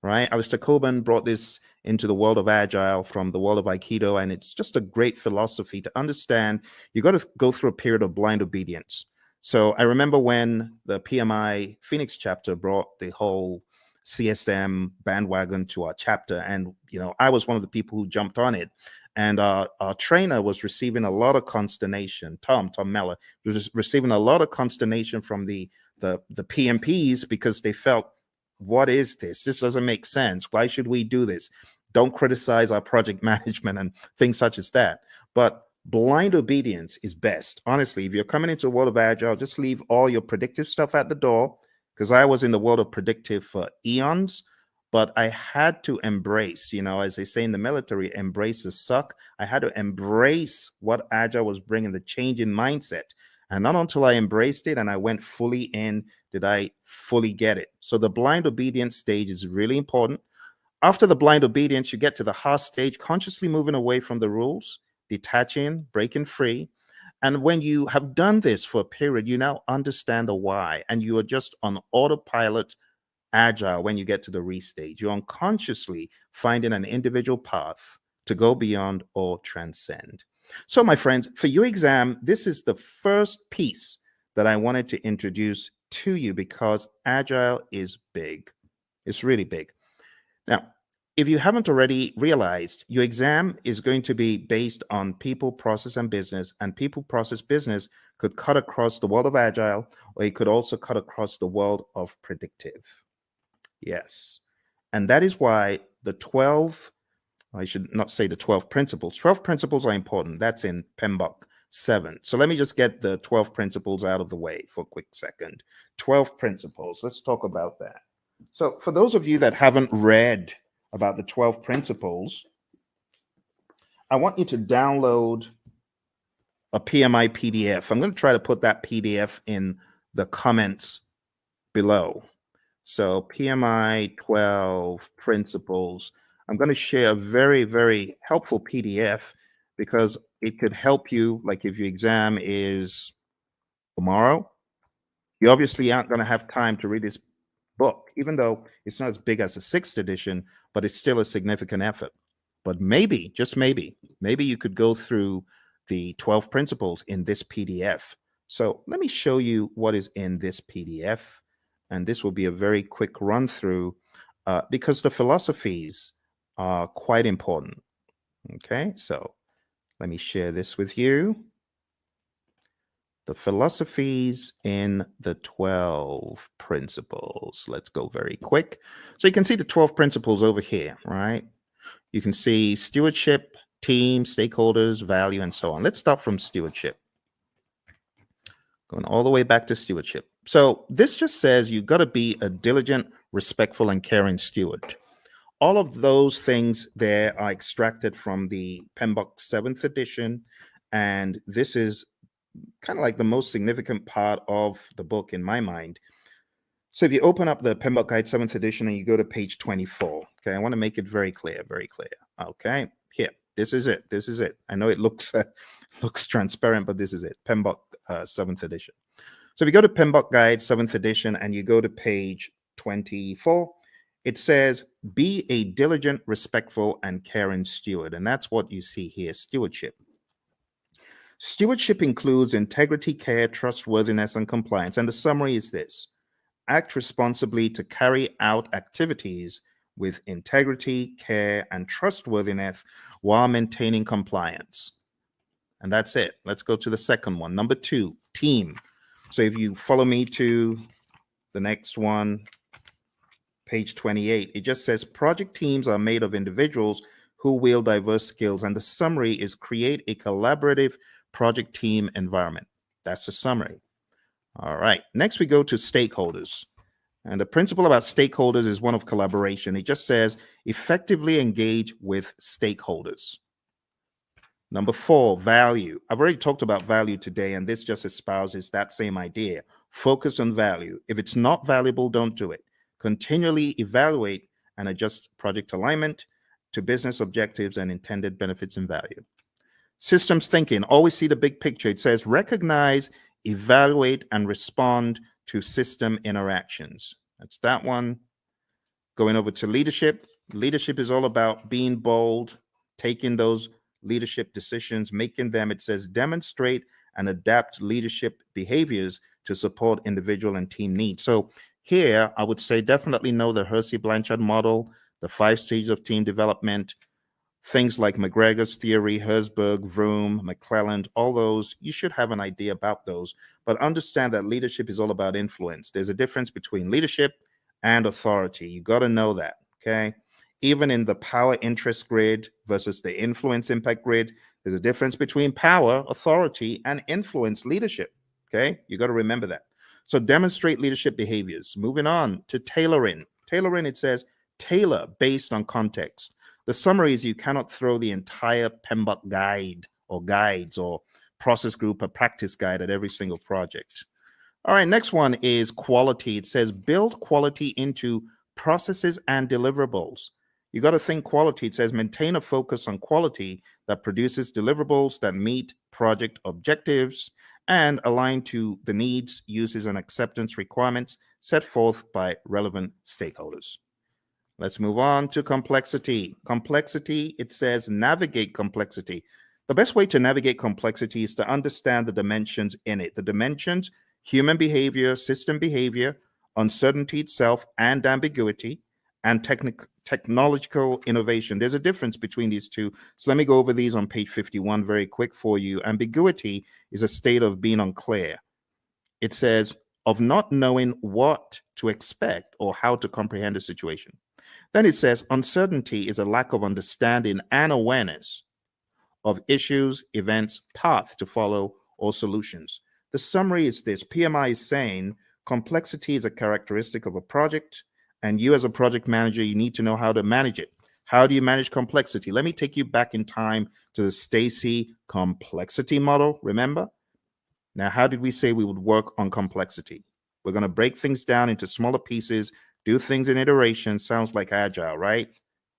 [SPEAKER 1] right? Alistair Coburn brought this into the world of Agile from the world of Aikido, and it's just a great philosophy to understand. You got to go through a period of blind obedience. So I remember when the PMI Phoenix chapter brought the whole CSM bandwagon to our chapter, and I was one of the people who jumped on it. And our trainer was receiving a lot of consternation. Tom Meller was receiving a lot of consternation from the PMPs because they felt, what is this? This doesn't make sense. Why should we do this? Don't criticize our project management and things such as that. But blind obedience is best. Honestly, if you're coming into the world of Agile, just leave all your predictive stuff at the door, because I was in the world of predictive for eons, but I had to embrace, as they say in the military, embrace the suck. I had to embrace what Agile was bringing, the change in mindset. And not until I embraced it and I went fully in did I fully get it. So the blind obedience stage is really important. After the blind obedience, you get to the heart stage, consciously moving away from the rules, detaching, breaking free. And when you have done this for a period, you now understand the why, and you are just on autopilot Agile when you get to the restage. You're unconsciously finding an individual path to go beyond or transcend. So, my friends, for your exam, this is the first piece that I wanted to introduce to you because Agile is big. It's really big. Now, if you haven't already realized, your exam is going to be based on people, process, and business. And people, process, business could cut across the world of Agile, or it could also cut across the world of predictive. Yes. And that is why I should not say the 12 principles. 12 principles are important. That's in PMBOK 7. So let me just get the 12 principles out of the way for a quick second. 12 principles. Let's talk about that. So for those of you that haven't read about the 12 principles, I want you to download a PMI PDF. I'm going to try to put that PDF in the comments below. So PMI 12 principles. I'm going to share a very, very helpful PDF because it could help you. Like if your exam is tomorrow, you obviously aren't going to have time to read this book, even though it's not as big as the 6th edition, but it's still a significant effort. But maybe, just maybe you could go through the 12 principles in this PDF. So let me show you what is in this PDF. And this will be a very quick run through because the philosophies are quite important. Okay, so let me share this with you. The philosophies in the 12 principles. Let's go very quick. So you can see the 12 principles over here, right? You can see stewardship, team, stakeholders, value, and so on. Let's start from stewardship. Going all the way back to stewardship. So this just says you've got to be a diligent, respectful, and caring steward. All of those things there are extracted from the PMBOK 7th edition, and this is kind of like the most significant part of the book in my mind. So if you open up the PMBOK Guide 7th edition and you go to page 24, okay, I want to make it very clear, very clear. Okay, here, this is it. This is it. I know it looks transparent, but this is it. PMBOK 7th edition. So if you go to PMBOK Guide 7th edition and you go to page 24, it says, be a diligent, respectful, and caring steward. And that's what you see here, stewardship. Stewardship includes integrity, care, trustworthiness, and compliance. And the summary is this: act responsibly to carry out activities with integrity, care, and trustworthiness while maintaining compliance. And that's it. Let's go to the second one. Number 2, team. So if you follow me to the next one, page 28, it just says project teams are made of individuals who wield diverse skills. And the summary is create a collaborative project team environment. That's the summary. All right. Next, we go to stakeholders. And the principle about stakeholders is one of collaboration. It just says effectively engage with stakeholders. Number 4, value. I've already talked about value today, and this just espouses that same idea. Focus on value. If it's not valuable, don't do it. Continually evaluate and adjust project alignment to business objectives and intended benefits and value. Systems thinking. Always see the big picture. It says recognize, evaluate, and respond to system interactions. That's that one. Going over to leadership. Leadership is all about being bold, taking those leadership decisions, making them, it says, demonstrate and adapt leadership behaviors to support individual and team needs. So here, I would say definitely know the Hersey-Blanchard model, the 5 stages of team development, things like McGregor's theory, Herzberg, Vroom, McClelland, all those, you should have an idea about those. But understand that leadership is all about influence. There's a difference between leadership and authority. You got to know that, okay? Even in the power interest grid versus the influence impact grid, there's a difference between power, authority, and influence leadership, okay? You got to remember that. So demonstrate leadership behaviors. Moving on to tailoring. Tailoring, it says, tailor based on context. The summary is you cannot throw the entire PMBOK guide or guides or process group or practice guide at every single project. All right, next one is quality. It says build quality into processes and deliverables. You got to think quality. It says maintain a focus on quality that produces deliverables that meet project objectives and align to the needs, uses, and acceptance requirements set forth by relevant stakeholders. Let's move on to complexity. Complexity, it says navigate complexity. The best way to navigate complexity is to understand the dimensions in it. The dimensions, human behavior, system behavior, uncertainty itself, and ambiguity, and technological innovation. There's a difference between these two. So let me go over these on page 51 very quick for you. Ambiguity is a state of being unclear. It says of not knowing what to expect or how to comprehend a situation. Then it says uncertainty is a lack of understanding and awareness of issues, events, paths to follow, or solutions. The summary is this. PMI is saying complexity is a characteristic of a project, and you as a project manager, you need to know how to manage it. How do you manage complexity? Let me take you back in time to the Stacy complexity model, remember? Now, how did we say we would work on complexity? We're going to break things down into smaller pieces, do things in iteration. Sounds like agile, right?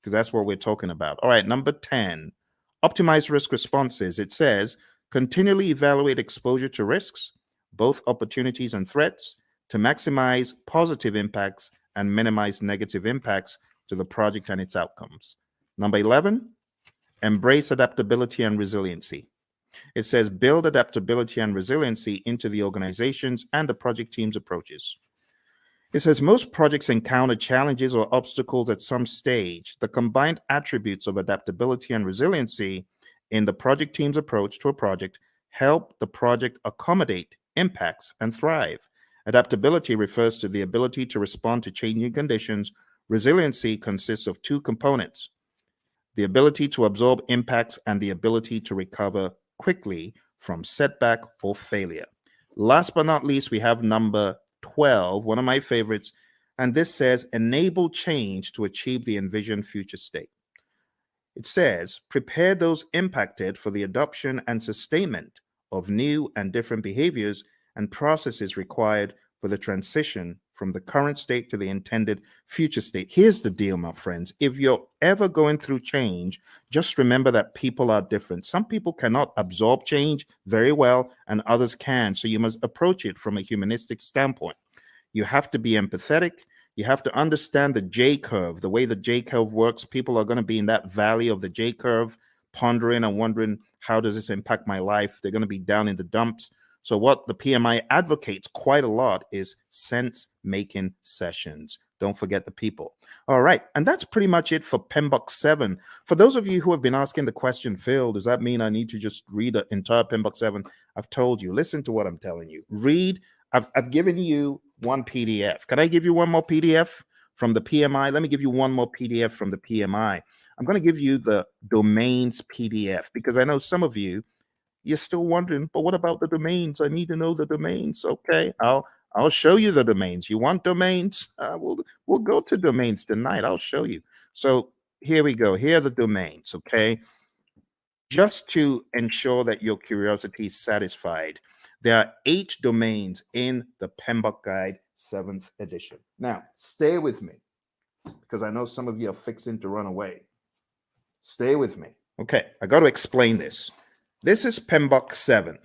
[SPEAKER 1] Because that's what we're talking about. All right, number 10, optimize risk responses. It says continually evaluate exposure to risks, both opportunities and threats, to maximize positive impacts and minimize negative impacts to the project and its outcomes. Number 11, embrace adaptability and resiliency. It says build adaptability and resiliency into the organizations and the project team's approaches. It says most projects encounter challenges or obstacles at some stage. The combined attributes of adaptability and resiliency in the project team's approach to a project help the project accommodate impacts and thrive. Adaptability refers to the ability to respond to changing conditions. Resiliency consists of 2 components: the ability to absorb impacts and the ability to recover quickly from setback or failure. Last but not least, we have number 12, one of my favorites, and this says enable change to achieve the envisioned future state. It says prepare those impacted for the adoption and sustainment of new and different behaviors and processes required for the transition from the current state to the intended future state. Here's the deal, my friends. If you're ever going through change, just remember that people are different. Some people cannot absorb change very well, and others can. So you must approach it from a humanistic standpoint. You have to be empathetic. You have to understand the J curve, the way the J curve works. People are going to be in that valley of the J curve, pondering and wondering, how does this impact my life? They're going to be down in the dumps. So what the PMI advocates quite a lot is sense-making sessions. Don't forget the people. All right, and that's pretty much it for PMBOK 7. For those of you who have been asking the question, Phil, does that mean I need to just read the entire PMBOK 7? I've told you, listen to what I'm telling you. Read, I've given you one PDF. Can I give you one more PDF from the PMI? Let me give you one more PDF from the PMI. I'm going to give you the domains PDF because I know some of you, you're still wondering, but what about the domains? I need to know the domains. Okay, I'll show you the domains. You want domains? We'll go to domains tonight. I'll show you. So here we go. Here are the domains. Okay, just to ensure that your curiosity is satisfied, there are 8 domains in the PMBOK Guide 7th edition. Now, stay with me because I know some of you are fixing to run away. Stay with me. Okay, I got to explain this. This is PMBOK 7.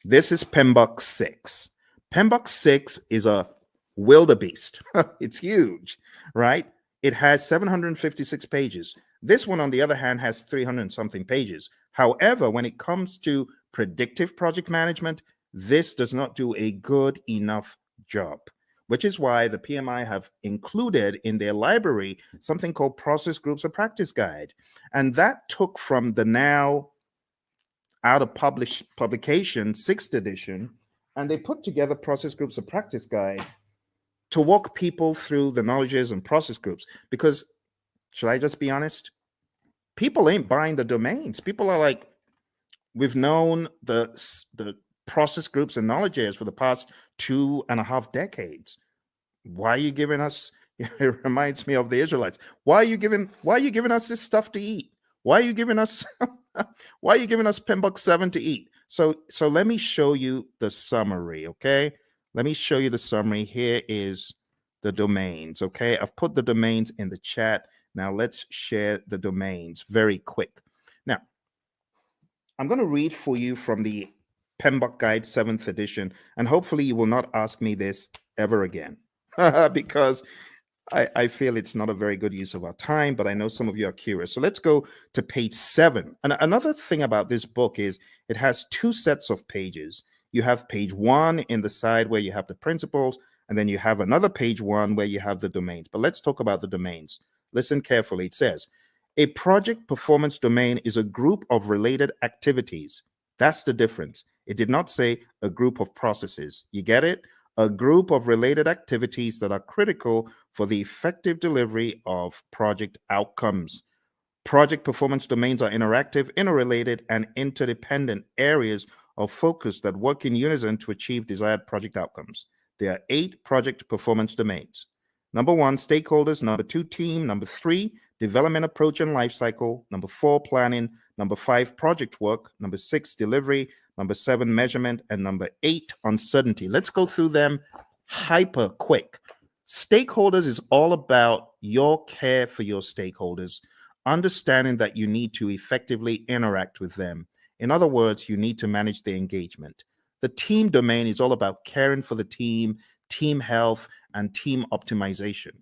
[SPEAKER 1] This is PMBOK 6. PMBOK 6 is a wildebeest. It's huge, right? It has 756 pages. This one, on the other hand, has 300 something pages. However, when it comes to predictive project management, this does not do a good enough job, which is why the PMI have included in their library something called Process Groups of Practice Guide. And that took from the now out of publication 6th edition, and they put together Process Groups of Practice Guide to walk people through the knowledges and process groups. Because, should I just be honest? People ain't buying the domains. People are like, we've known the process groups and knowledge areas for the past 2.5 decades. Why are you giving us? It reminds me of the Israelites. Why are you giving us this stuff to eat? Why are you giving us why are you giving us PMBOK 7 to eat? So let me show you the summary, okay? Let me show you the summary. Here is the domains, okay? I've put the domains in the chat. Now let's share the domains very quick. Now, I'm going to read for you from the PMBOK Guide 7th edition, and hopefully you will not ask me this ever again because I feel it's not a very good use of our time, but I know some of you are curious. So let's go to page 7. And another thing about this book is it has 2 sets of pages. You have page 1 in the side where you have the principles, and then you have another page 1 where you have the domains. But let's talk about the domains. Listen carefully. It says, a project performance domain is a group of related activities. That's the difference. It did not say a group of processes. You get it? A group of related activities that are critical for the effective delivery of project outcomes. Project performance domains are interactive, interrelated, and interdependent areas of focus that work in unison to achieve desired project outcomes. There are 8 project performance domains. Number 1, stakeholders. Number 2, team. Number 3, development approach and lifecycle. Number 4, planning. Number 5, project work. Number 6, delivery. Number 7, measurement. And number 8, uncertainty. Let's go through them hyper quick. Stakeholders is all about your care for your stakeholders, understanding that you need to effectively interact with them. In other words, you need to manage their engagement. The team domain is all about caring for the team, team health, and team optimization.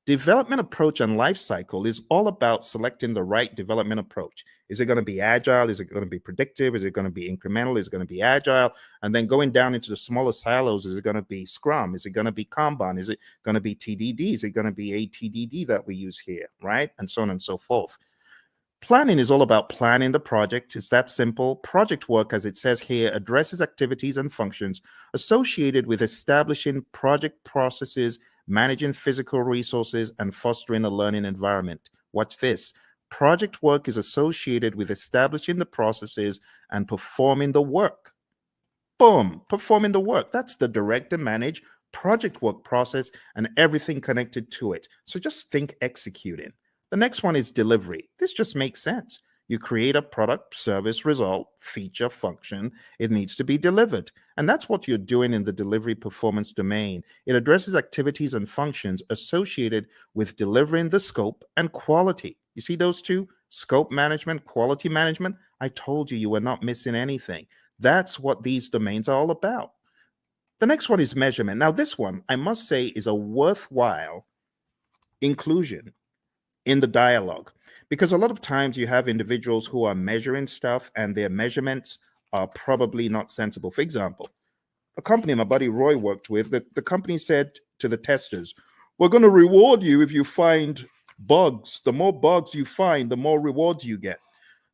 [SPEAKER 1] Development approach and life cycle is all about selecting the right development approach. Is it going to be agile? Is it going to be predictive? Is it going to be incremental? Is it going to be agile? And then going down into the smaller silos, is it going to be Scrum? Is it going to be Kanban? Is it going to be TDD? Is it going to be ATDD that we use here, right? And so on and so forth. Planning is all about planning the project. It's that simple. Project work, as it says here, addresses activities and functions associated with establishing project processes, managing physical resources, and fostering a learning environment. Watch this. Project work is associated with establishing the processes and performing the work. Boom, performing the work. That's the direct and manage project work process and everything connected to it. So just think executing. The next one is delivery. This just makes sense. You create a product, service, result, feature, function. It needs to be delivered. And that's what you're doing in the delivery performance domain. It addresses activities and functions associated with delivering the scope and quality. You see those two? Scope management, quality management. I told you you were not missing anything. That's what these domains are all about. The next one is measurement. Now, this one, I must say, is a worthwhile inclusion in the dialogue, because a lot of times you have individuals who are measuring stuff and their measurements are probably not sensible. For example, a company my buddy Roy worked with, the company said to the testers, we're going to reward you if you find bugs. The more bugs you find, the more rewards you get.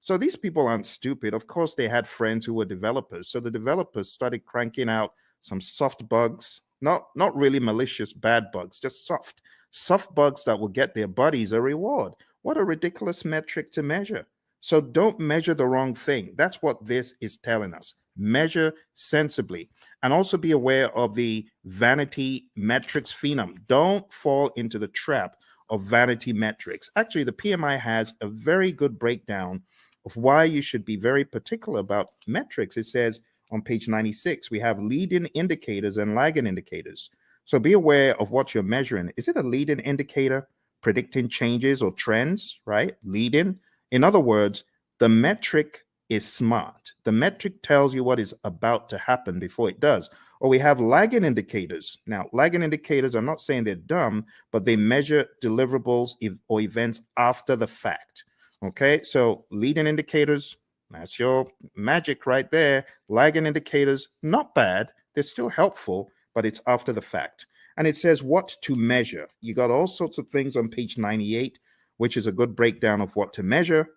[SPEAKER 1] So these people aren't stupid. Of course, they had friends who were developers. So the developers started cranking out some soft bugs, not really malicious bad bugs, just soft bugs that will get their buddies a reward. What a ridiculous metric to measure. So don't measure the wrong thing. That's what this is telling us. Measure sensibly, and also be aware of the vanity metrics phenom. Don't fall into the trap of vanity metrics. Actually, the PMI has a very good breakdown of why you should be very particular about metrics. It says on page 96, we have leading indicators and lagging indicators. So be aware of what you're measuring. Is it a leading indicator predicting changes or trends, right? Leading. In other words, the metric is smart. The metric tells you what is about to happen before it does. Or we have lagging indicators. Now, lagging indicators, I'm not saying they're dumb, but they measure deliverables or events after the fact. Okay, so leading indicators, that's your magic right there. Lagging indicators, not bad. They're still helpful, but it's after the fact. And it says what to measure. You got all sorts of things on page 98, which is a good breakdown of what to measure.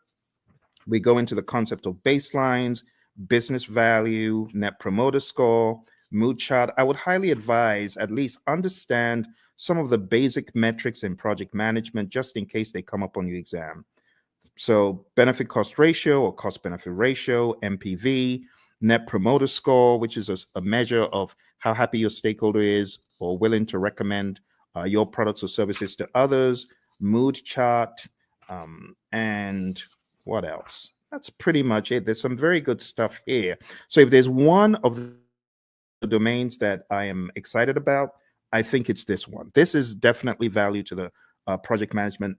[SPEAKER 1] We go into the concept of baselines, business value, net promoter score, mood chart. I would highly advise at least understand some of the basic metrics in project management, just in case they come up on your exam. So benefit cost ratio or cost benefit ratio, MPV, net promoter score, which is a measure of how happy your stakeholder is or willing to recommend your products or services to others, mood chart, and what else? That's pretty much it. There's some very good stuff here. So if there's one of the domains that I am excited about, I think it's this one. This is definitely value to the project management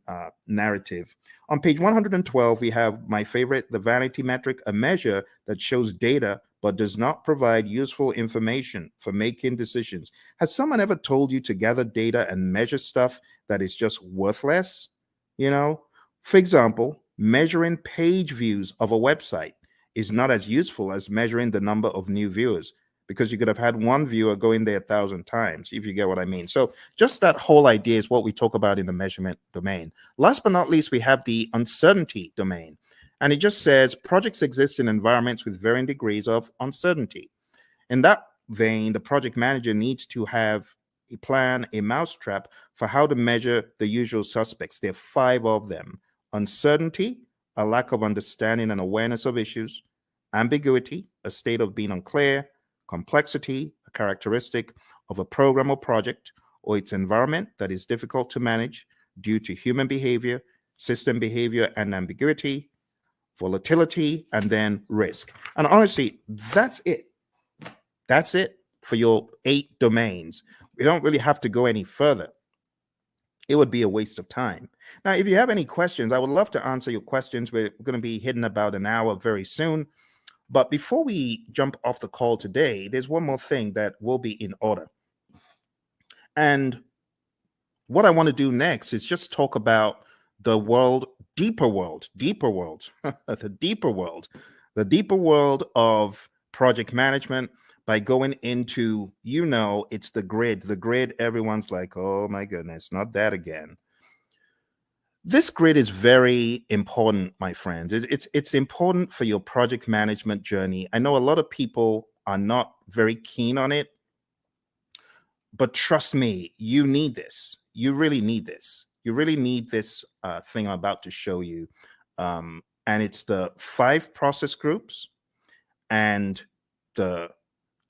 [SPEAKER 1] narrative. On page 112, we have my favorite, the vanity metric, a measure that shows data but does not provide useful information for making decisions. Has someone ever told you to gather data and measure stuff that is just worthless? You know, for example, measuring page views of a website is not as useful as measuring the number of new viewers, because you could have had one viewer go in there 1,000 times, if you get what I mean. So just that whole idea is what we talk about in the measurement domain. Last but not least, we have the uncertainty domain. And it just says projects exist in environments with varying degrees of uncertainty. In that vein, the project manager needs to have a plan, a mousetrap for how to measure the usual suspects. There are 5 of them. Uncertainty, a lack of understanding and awareness of issues. Ambiguity, a state of being unclear. Complexity, a characteristic of a program or project or its environment that is difficult to manage due to human behavior, system behavior, and ambiguity. Volatility, and then risk. And honestly, that's it. That's it for your 8 domains. We don't really have to go any further. It would be a waste of time. Now, if you have any questions, I would love to answer your questions. We're going to be hitting about an hour very soon. But before we jump off the call today, there's one more thing that will be in order. And what I want to do next is just talk about the world, deeper world, the deeper world of project management by going into, it's the grid. The grid, everyone's like, oh my goodness, not that again. This grid is very important, my friends. It's important for your project management journey. I know a lot of people are not very keen on it, but trust me, you need this. You really need this. You really need this thing I'm about to show you. And it's the 5 process groups and the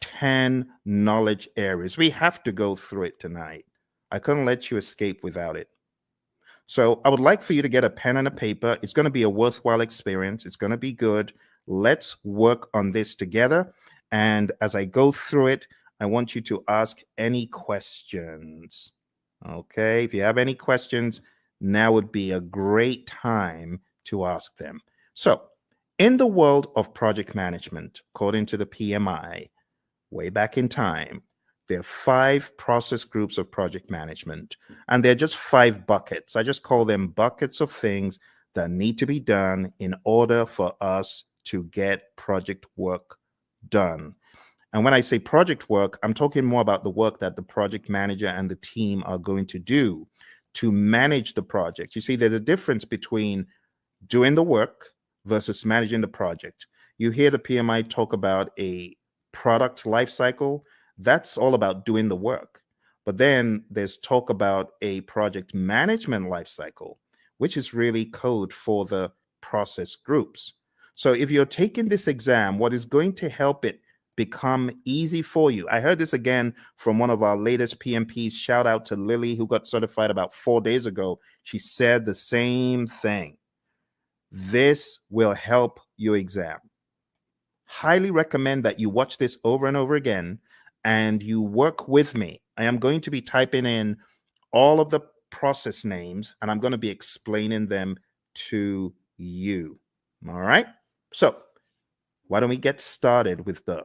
[SPEAKER 1] 10 knowledge areas. We have to go through it tonight. I couldn't let you escape without it. So I would like for you to get a pen and a paper. It's going to be a worthwhile experience. It's going to be good. Let's work on this together. And as I go through it, I want you to ask any questions. Okay, if you have any questions, now would be a great time to ask them. So in the world of project management, according to the PMI, way back in time, there are 5 process groups of project management, and they're just 5 buckets. I just call them buckets of things that need to be done in order for us to get project work done. And when I say project work, I'm talking more about the work that the project manager and the team are going to do to manage the project. You see, there's a difference between doing the work versus managing the project. You hear the PMI talk about a product life cycle. That's all about doing the work. But then there's talk about a project management life cycle, which is really code for the process groups. So if you're taking this exam, what is going to help it become easy for you? I heard this again from one of our latest PMPs. Shout out to Lily, who got certified about 4 days ago. She said the same thing. This will help your exam. Highly recommend that you watch this over and over again and you work with me. I am going to be typing in all of the process names and I'm going to be explaining them to you. All right. So why don't we get started with the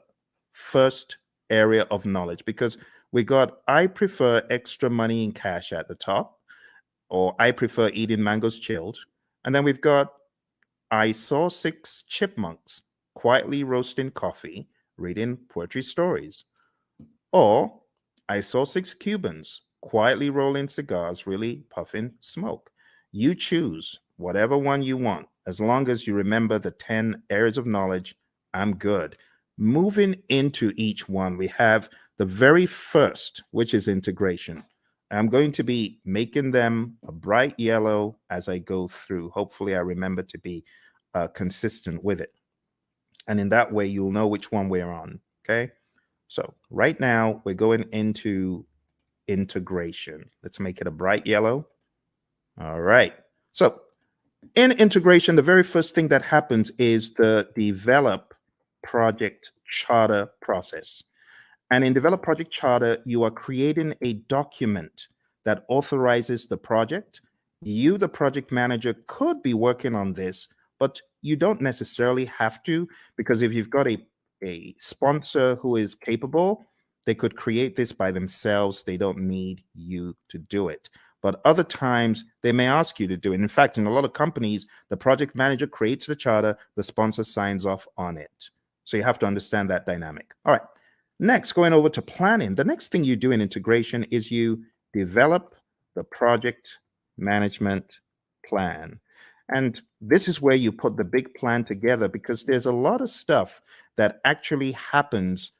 [SPEAKER 1] first area of knowledge? Because we got, I prefer extra money in cash at the top, or I prefer eating mangoes chilled. And then we've got, I saw 6 chipmunks quietly roasting coffee, reading poetry stories. Or I saw 6 Cubans quietly rolling cigars, really puffing smoke. You choose whatever one you want. As long as you remember the 10 areas of knowledge, I'm good. Moving into each one, we have the very first, which is integration. I'm going to be making them a bright yellow as I go through. Hopefully I remember to be consistent with it. And in that way, you'll know which one we're on, okay? So right now, we're going into integration. Let's make it a bright yellow. All right. So in integration, the very first thing that happens is the develop project charter process. And in develop project charter, you are creating a document that authorizes the project. You, the project manager, could be working on this, but you don't necessarily have to, because if you've got a sponsor who is capable, they could create this by themselves. They don't need you to do it. But other times they may ask you to do it. In fact, in a lot of companies, the project manager creates the charter, the sponsor signs off on it. So you have to understand that dynamic. All right. Next, going over to planning. The next thing you do in integration is you develop the project management plan. And this is where you put the big plan together, because there's a lot of stuff that actually happens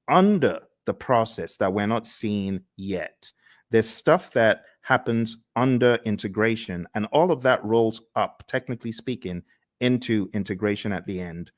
[SPEAKER 1] under the process that we're not seeing yet. There's stuff that happens under integration, and all of that rolls up, technically speaking, into integration at the end.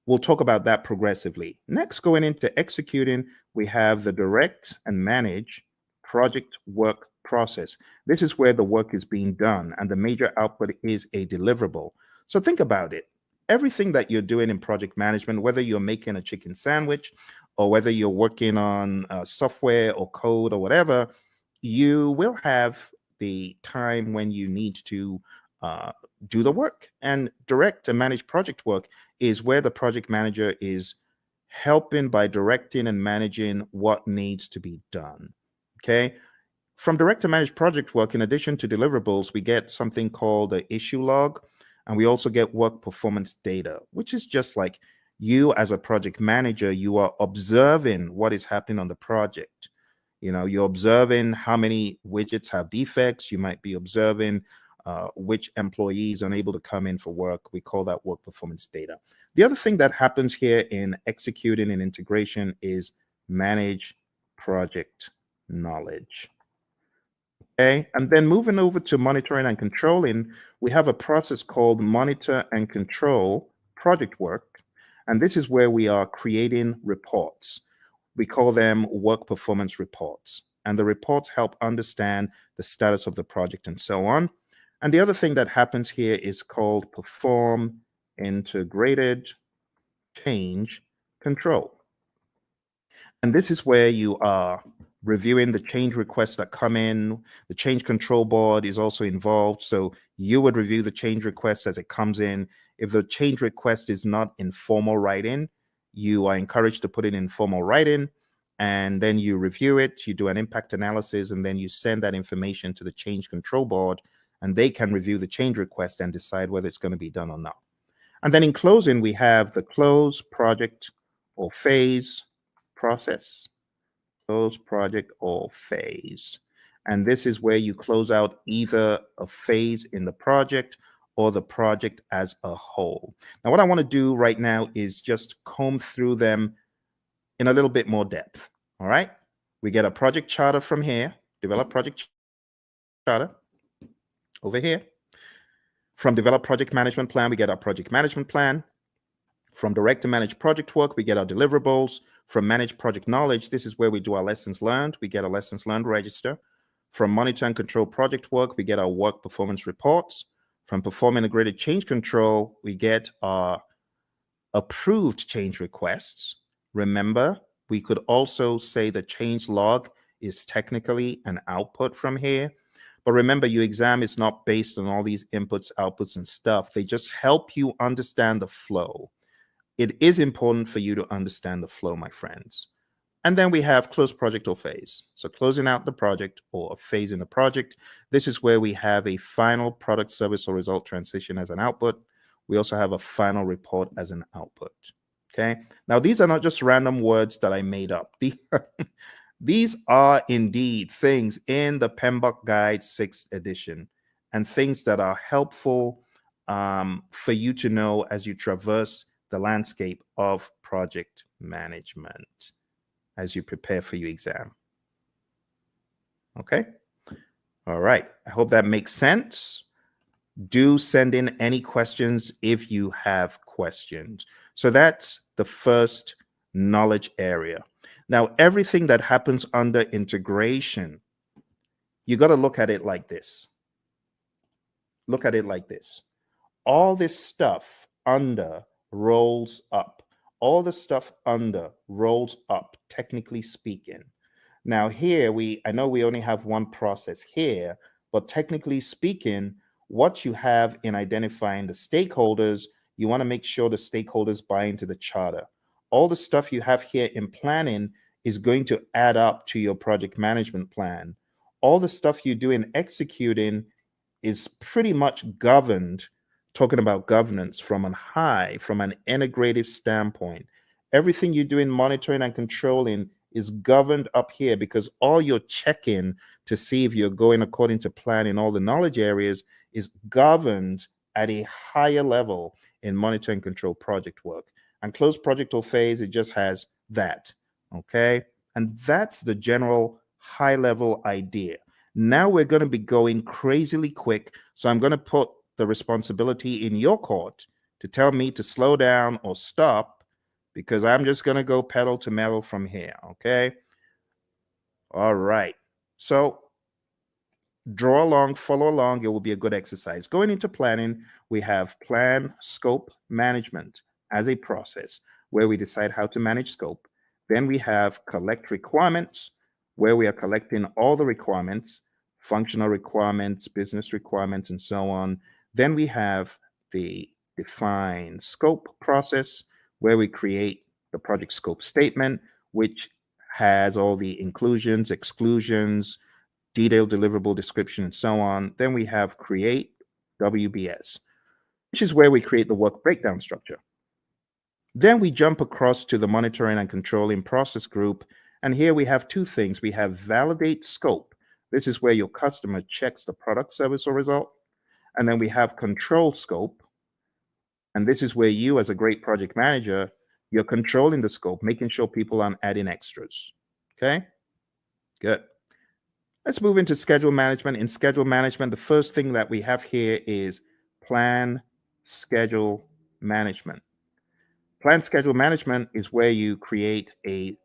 [SPEAKER 1] We'll talk about that progressively. Next, going into executing, we have the direct and manage project work process. This is where the work is being done and the major output is a deliverable. So think about it. Everything that you're doing in project management, whether you're making a chicken sandwich or whether you're working on software or code or whatever, you will have the time when you need to do the work. And direct and manage project work is where the project manager is helping by directing and managing what needs to be done. Okay. From direct to manage project work, in addition to deliverables, we get something called the issue log, and we also get work performance data, which is just like you as a project manager, you are observing what is happening on the project. You know, you're observing how many widgets have defects. You might be observing which employees are unable to come in for work. We call that work performance data. The other thing that happens here in executing and integration is manage project knowledge. Okay, and then moving over to monitoring and controlling, we have a process called monitor and control project work. And this is where we are creating reports. We call them work performance reports. And the reports help understand the status of the project and so on. And the other thing that happens here is called perform integrated change control. And this is where you are reviewing the change requests that come in. The change control board is also involved. So you would review the change request as it comes in. If the change request is not in formal writing, you are encouraged to put it in formal writing. And then you review it, you do an impact analysis, and then you send that information to the change control board, and they can review the change request and decide whether it's going to be done or not. And then in closing, we have the close project or phase process. Close project or phase. And this is where you close out either a phase in the project or the project as a whole. Now, what I want to do right now is just comb through them in a little bit more depth. All right. We get a project charter from here, develop project charter over here. From develop project management plan, we get our project management plan. From direct to manage project work, we get our deliverables. From manage project knowledge, this is where we do our lessons learned. We get a lessons learned register. From monitor and control project work, we get our work performance reports. From perform integrated change control, we get our approved change requests. Remember, we could also say the change log is technically an output from here. But remember, your exam is not based on all these inputs, outputs, and stuff. They just help you understand the flow. It is important for you to understand the flow, my friends. And then we have close project or phase. So closing out the project or a phase in the project. This is where we have a final product, service, or result transition as an output. We also have a final report as an output. Okay. Now, these are not just random words that I made up. These are indeed things in the PMBOK Guide 6th edition and things that are helpful for you to know as you traverse the landscape of project management as you prepare for your exam. Okay. All right. I hope that makes sense. Do send in any questions if you have questions. So that's the first knowledge area. Now, everything that happens under integration, you got to look at it like this. Look at it like this. All this stuff under rolls up. All the stuff under rolls up, technically speaking. Now here, I know we only have one process here, but technically speaking, what you have in identifying the stakeholders, you want to make sure the stakeholders buy into the charter. All the stuff you have here in planning is going to add up to your project management plan. All the stuff you do in executing is pretty much governed, talking about governance from an integrative standpoint. Everything you do in monitoring and controlling is governed up here because all you're checking to see if you're going according to plan in all the knowledge areas is governed at a higher level in monitor and control project work. And close project or phase, it just has that, okay? And that's the general high level idea. Now we're going to be going crazily quick, so I'm going to put the responsibility in your court to tell me to slow down or stop because I'm just going to go pedal to metal from here, okay? All right. So draw along, follow along. It will be a good exercise. Going into planning, we have plan, scope, management as a process where we decide how to manage scope. Then we have collect requirements, where we are collecting all the requirements, functional requirements, business requirements, and so on. Then we have the define scope process, where we create the project scope statement, which has all the inclusions, exclusions, detailed deliverable description, and so on. Then we have create WBS, which is where we create the work breakdown structure. Then we jump across to the monitoring and controlling process group. And here we have two things. We have validate scope. This is where your customer checks the product, service, or result. And then we have control scope. And this is where you, as a great project manager, you're controlling the scope, making sure people aren't adding extras. Okay, good. Let's move into schedule management. In schedule management, the first thing that we have here is plan schedule management. Plan schedule management is where you create a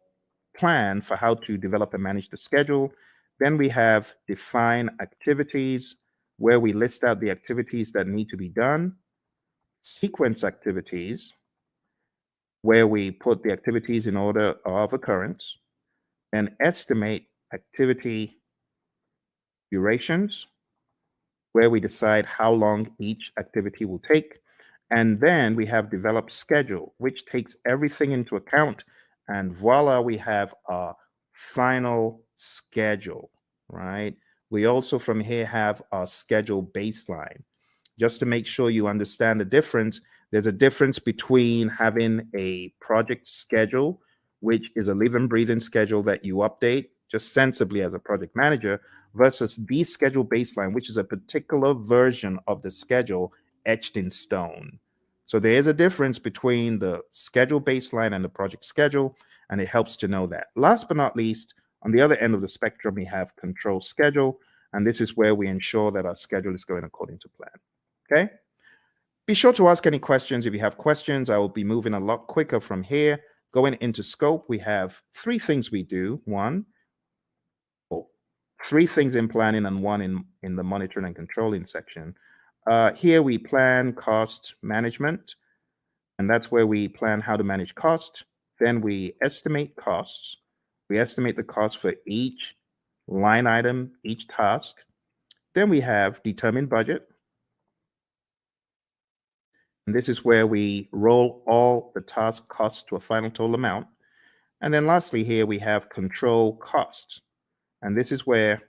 [SPEAKER 1] plan for how to develop and manage the schedule. Then we have define activities, where we list out the activities that need to be done. Sequence activities, where we put the activities in order of occurrence. And estimate activity durations, where we decide how long each activity will take. And then we have develop schedule, which takes everything into account. And voila, we have our final schedule, right? We also from here have our schedule baseline. Just to make sure you understand the difference, There's a difference between having a project schedule, which is a living, breathing schedule that you update just sensibly as a project manager, versus the schedule baseline, which is a particular version of the schedule etched in stone. So there is a difference between the schedule baseline and the project schedule, and it helps to know that. Last but not least, on the other end of the spectrum, we have control schedule, and this is where we ensure that our schedule is going according to plan. Okay? Be sure to ask any questions. If you have questions, I will be moving a lot quicker from here. Going into scope, we have three things we do. Three things in planning and one in the monitoring and controlling section. Here we plan cost management, and that's where we plan how to manage cost. Then we estimate costs. We estimate the cost for each line item, each task. Then we have determine budget. And this is where we roll all the task costs to a final total amount. And then lastly, here we have control costs. And this is where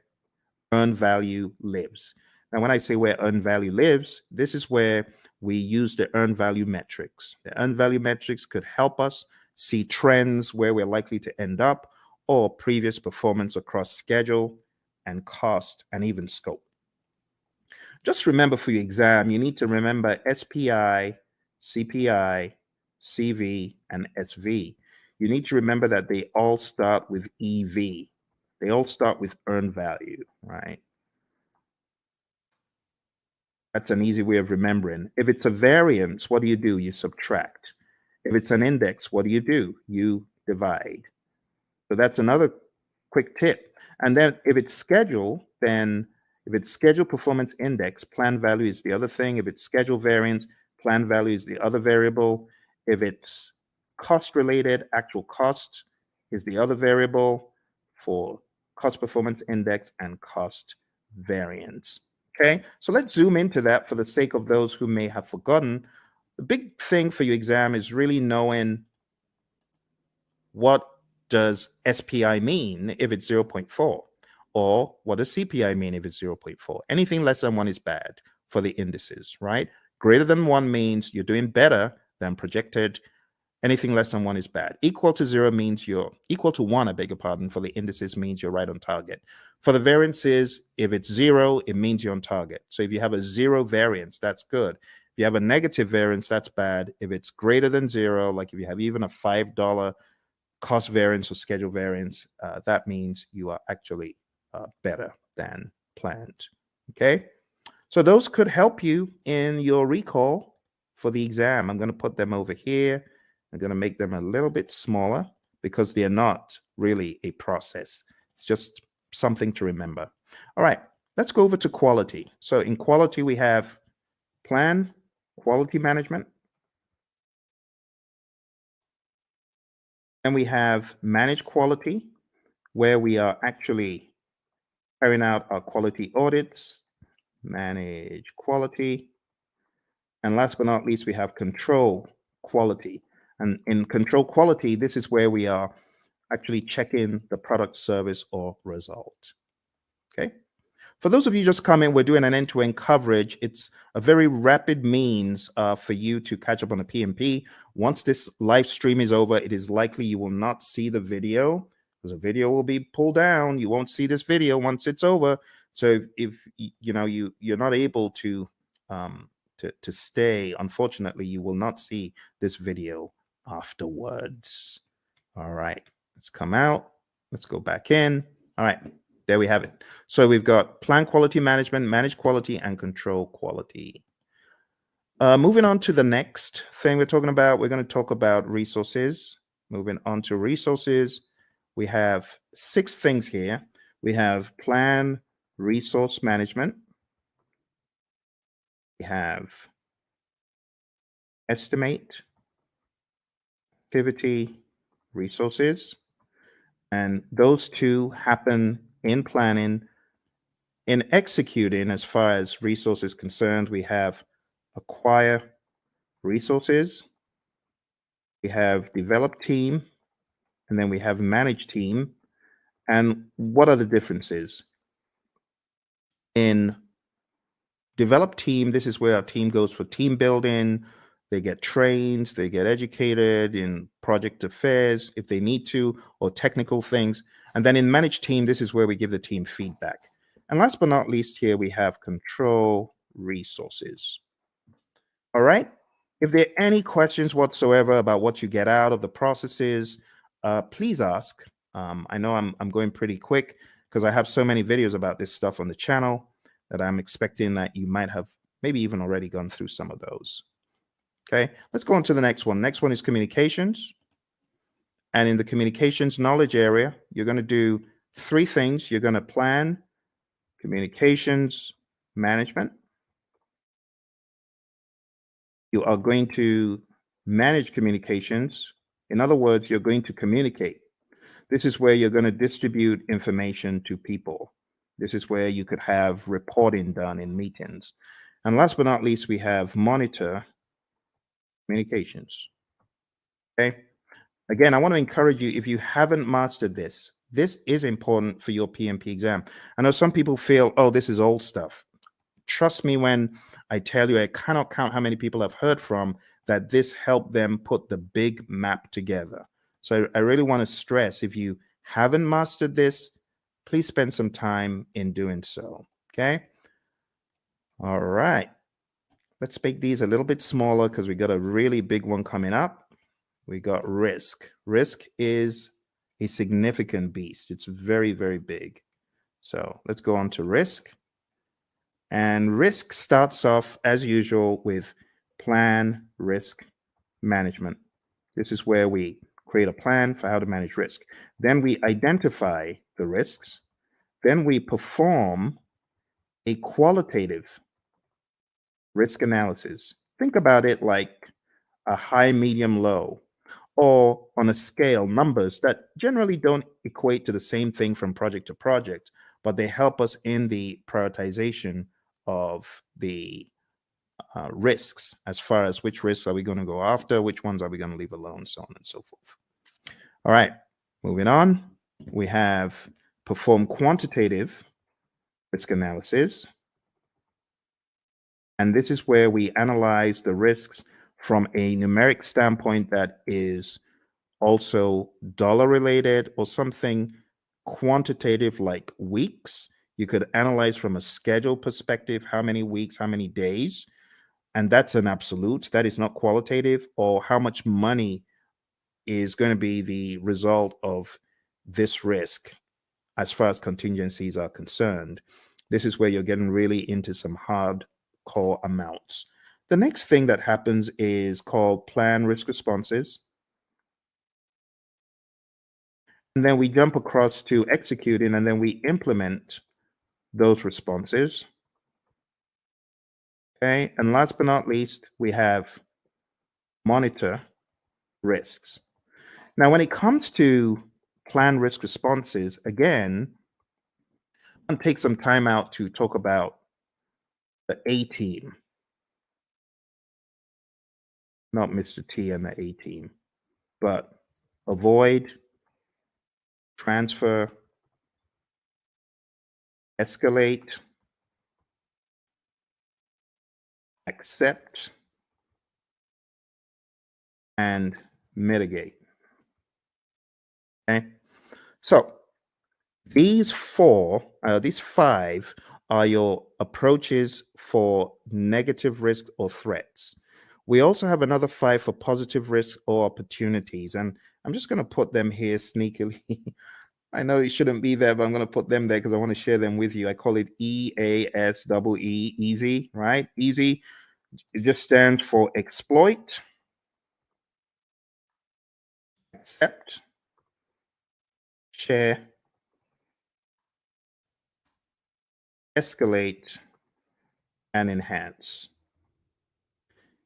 [SPEAKER 1] earned value lives. Now, when I say where earned value lives, this is where we use the earned value metrics. The earned value metrics could help us see trends where we're likely to end up, or previous performance across schedule and cost and even scope. Just remember for your exam, you need to remember SPI, CPI, CV, and SV. You need to remember that they all start with EV. They all start with earned value, right? That's an easy way of remembering. If it's a variance, what do? You subtract. If it's an index, what do? You divide. So that's another quick tip. And then if it's schedule, then if it's schedule performance index, plan value is the other thing. If it's schedule variance, plan value is the other variable. If it's cost related, actual cost is the other variable for cost performance index and cost variance. Okay, so let's zoom into that for the sake of those who may have forgotten. The big thing for your exam is really knowing what does SPI mean if it's 0.4, or what does CPI mean if it's 0.4. Anything less than 1 is bad for the indices, right? Greater than 1 means you're doing better than projected. Anything less than 1 is bad. Equal to 0 means you're equal to 1, I beg your pardon, for the indices means you're right on target. For the variances, if it's 0, it means you're on target. So if you have a 0 variance, that's good. If you have a negative variance, that's bad. If it's greater than 0, like if you have even a $5 cost variance or schedule variance, that means you are actually better than planned. Okay, so those could help you in your recall for the exam. I'm going to put them over here. I'm going to make them a little bit smaller because they're not really a process. It's just something to remember. All right, let's go over to quality. So in quality, we have plan, quality management, and we have manage quality, where we are actually carrying out our quality audits, manage quality. And last but not least, we have control quality. And in control quality, this is where we are actually checking the product, service, or result. Okay. For those of you just coming, we're doing an end-to-end coverage. It's a very rapid means for you to catch up on the PMP. Once this live stream is over, it is likely you will not see the video because the video will be pulled down. You won't see this video once it's over. So if you know you're not able to stay, unfortunately, you will not see this video afterwards. All right, let's come out. Let's go back in. All right, there we have it. So we've got plan quality management, manage quality, and control quality. Moving on to the next thing we're talking about, we're going to talk about resources. Moving on to resources, we have 6 things here. We have plan resource management. We have estimate, activity, resources, and those two happen in planning. In executing, as far as resources concerned, we have acquire resources, we have develop team, and then we have manage team. And what are the differences? In develop team, this is where our team goes for team building, They get trained, they get educated in project affairs if they need to, or technical things. And then in managed team, this is where we give the team feedback. And last but not least, here we have control resources. All right. If there are any questions whatsoever about what you get out of the processes, please ask. I know I'm going pretty quick because I have so many videos about this stuff on the channel that I'm expecting that you might have maybe even already gone through some of those. Okay, let's go on to the next one. Next one is communications. And in the communications knowledge area, you're going to do three things. You're going to plan communications management. You are going to manage communications. In other words, you're going to communicate. This is where you're going to distribute information to people. This is where you could have reporting done in meetings. And last but not least, we have monitor communications. Okay. Again, I want to encourage you, if you haven't mastered this, this is important for your PMP exam. I know some people feel, oh, this is old stuff. Trust me when I tell you, I cannot count how many people I've heard from that this helped them put the big map together. So I really want to stress, if you haven't mastered this, please spend some time in doing so. Okay. All right. Let's make these a little bit smaller because we got a really big one coming up. We got risk. Risk is a significant beast. It's very, very big. So let's go on to risk. And risk starts off, as usual, with plan risk management. This is where we create a plan for how to manage risk. Then we identify the risks. Then we perform a qualitative risk analysis. Think about it like a high, medium, low, or on a scale, numbers that generally don't equate to the same thing from project to project, but they help us in the prioritization of the risks, as far as which risks are we going to go after, which ones are we going to leave alone, so on and so forth. All right, moving on. We have perform quantitative risk analysis. And this is where we analyze the risks from a numeric standpoint that is also dollar related or something quantitative like weeks. You could analyze from a schedule perspective, how many weeks, how many days, and that's an absolute. That is not qualitative. Or how much money is going to be the result of this risk as far as contingencies are concerned. This is where you're getting really into some hardcore amounts. The next thing that happens is called plan risk responses. And then we jump across to executing, and then we implement those responses. Okay, and last but not least, we have monitor risks. Now, when it comes to plan risk responses, again, I'm going to take some time out to talk about the A team, not Mr. T and the A team, but avoid, transfer, escalate, accept, and mitigate. Okay, so these five are your approaches for negative risk or threats. We also have another 5 for positive risk or opportunities, and I'm just going to put them here sneakily. I know it shouldn't be there, but I'm going to put them there because I want to share them with you. I call it EASEE, easy, right? Easy. It just stands for exploit, accept, share, escalate, and enhance.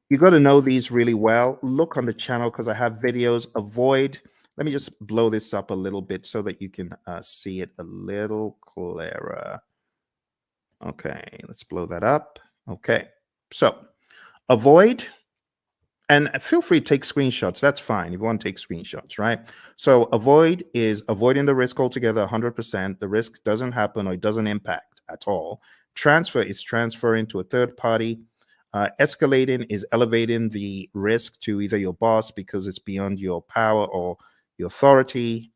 [SPEAKER 1] You got to know these really well. Look on the channel because I have videos. Avoid. Let me just blow this up a little bit so that you can see it a little clearer. Okay, let's blow that up. Okay, so avoid, and feel free to take screenshots. That's fine if you want to take screenshots, right? So avoid is avoiding the risk altogether, 100%. The risk doesn't happen or it doesn't impact at all. Transfer is transferring to a third party. Escalating is elevating the risk to either your boss because it's beyond your power or your authority,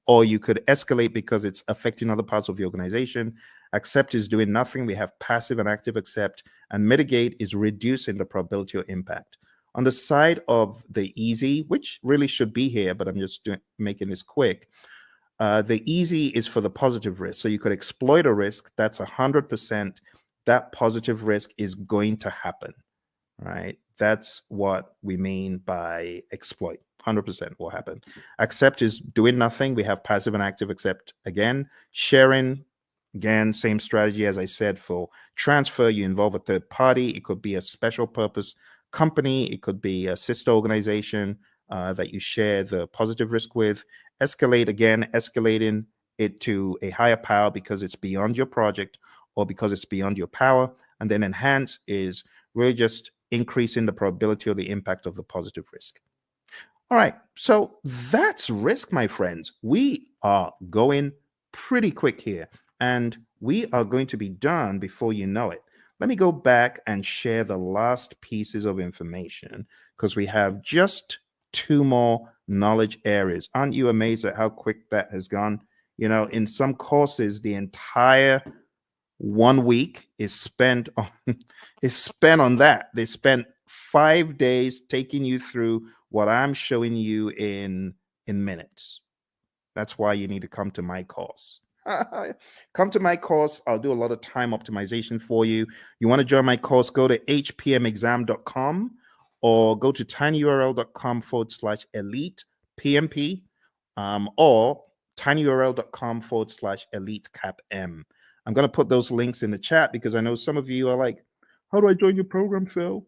[SPEAKER 1] or you could escalate because it's affecting other parts of the organization. Accept is doing nothing. We have passive and active accept, and mitigate is reducing the probability or impact. On the side of the easy, which really should be here, but I'm just making this quick. The easy is for the positive risk. So you could exploit a risk that's 100%. That positive risk is going to happen, right? That's what we mean by exploit. 100% will happen. Accept is doing nothing. We have passive and active accept again. Sharing, again, same strategy as I said for transfer. You involve a third party. It could be a special purpose company. It could be a sister organization that you share the positive risk with. Escalate, again, escalating it to a higher power because it's beyond your project or because it's beyond your power. And then enhance is really just increasing the probability or the impact of the positive risk. All right, so that's risk, my friends. We are going pretty quick here, and we are going to be done before you know it. Let me go back and share the last pieces of information because we have just 2 more knowledge areas. Aren't you amazed at how quick that has gone? You know, in some courses, the entire 1 week is spent on that. They spent 5 days taking you through what I'm showing you in minutes. That's why you need to come to my course. Come to my course. I'll do a lot of time optimization for you. You want to join my course, go to hpmexam.com or go to tinyurl.com/elite PMP or tinyurl.com/elite CAPM. I'm going to put those links in the chat because I know some of you are like, how do I join your program, Phil?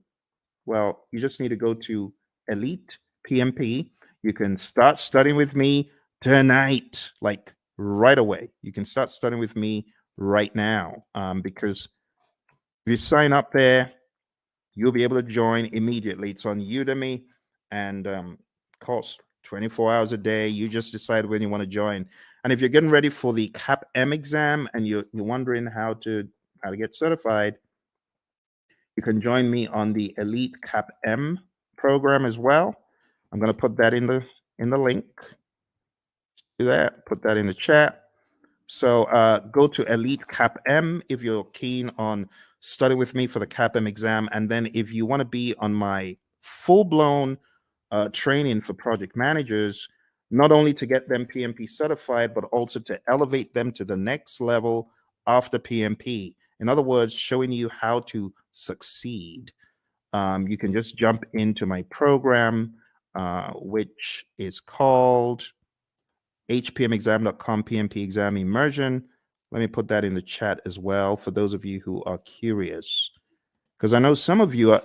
[SPEAKER 1] Well, you just need to go to Elite PMP. You can start studying with me tonight, like right away. You can start studying with me right now because if you sign up there, you'll be able to join immediately. It's on Udemy and costs 24 hours a day. You just decide when you want to join. And if you're getting ready for the CAPM exam and you're wondering how to get certified, you can join me on the Elite CAPM program as well. I'm going to put that in the link. Do that. Put that in the chat. So go to Elite CAPM if you're keen on studying with me for the CAPM exam. And then if you want to be on my full-blown training for project managers, not only to get them PMP certified, but also to elevate them to the next level after PMP. In other words, showing you how to succeed. You can just jump into my program, which is called hpmexam.com PMP exam immersion. Let me put that in the chat as well for those of you who are curious, because I know some of you are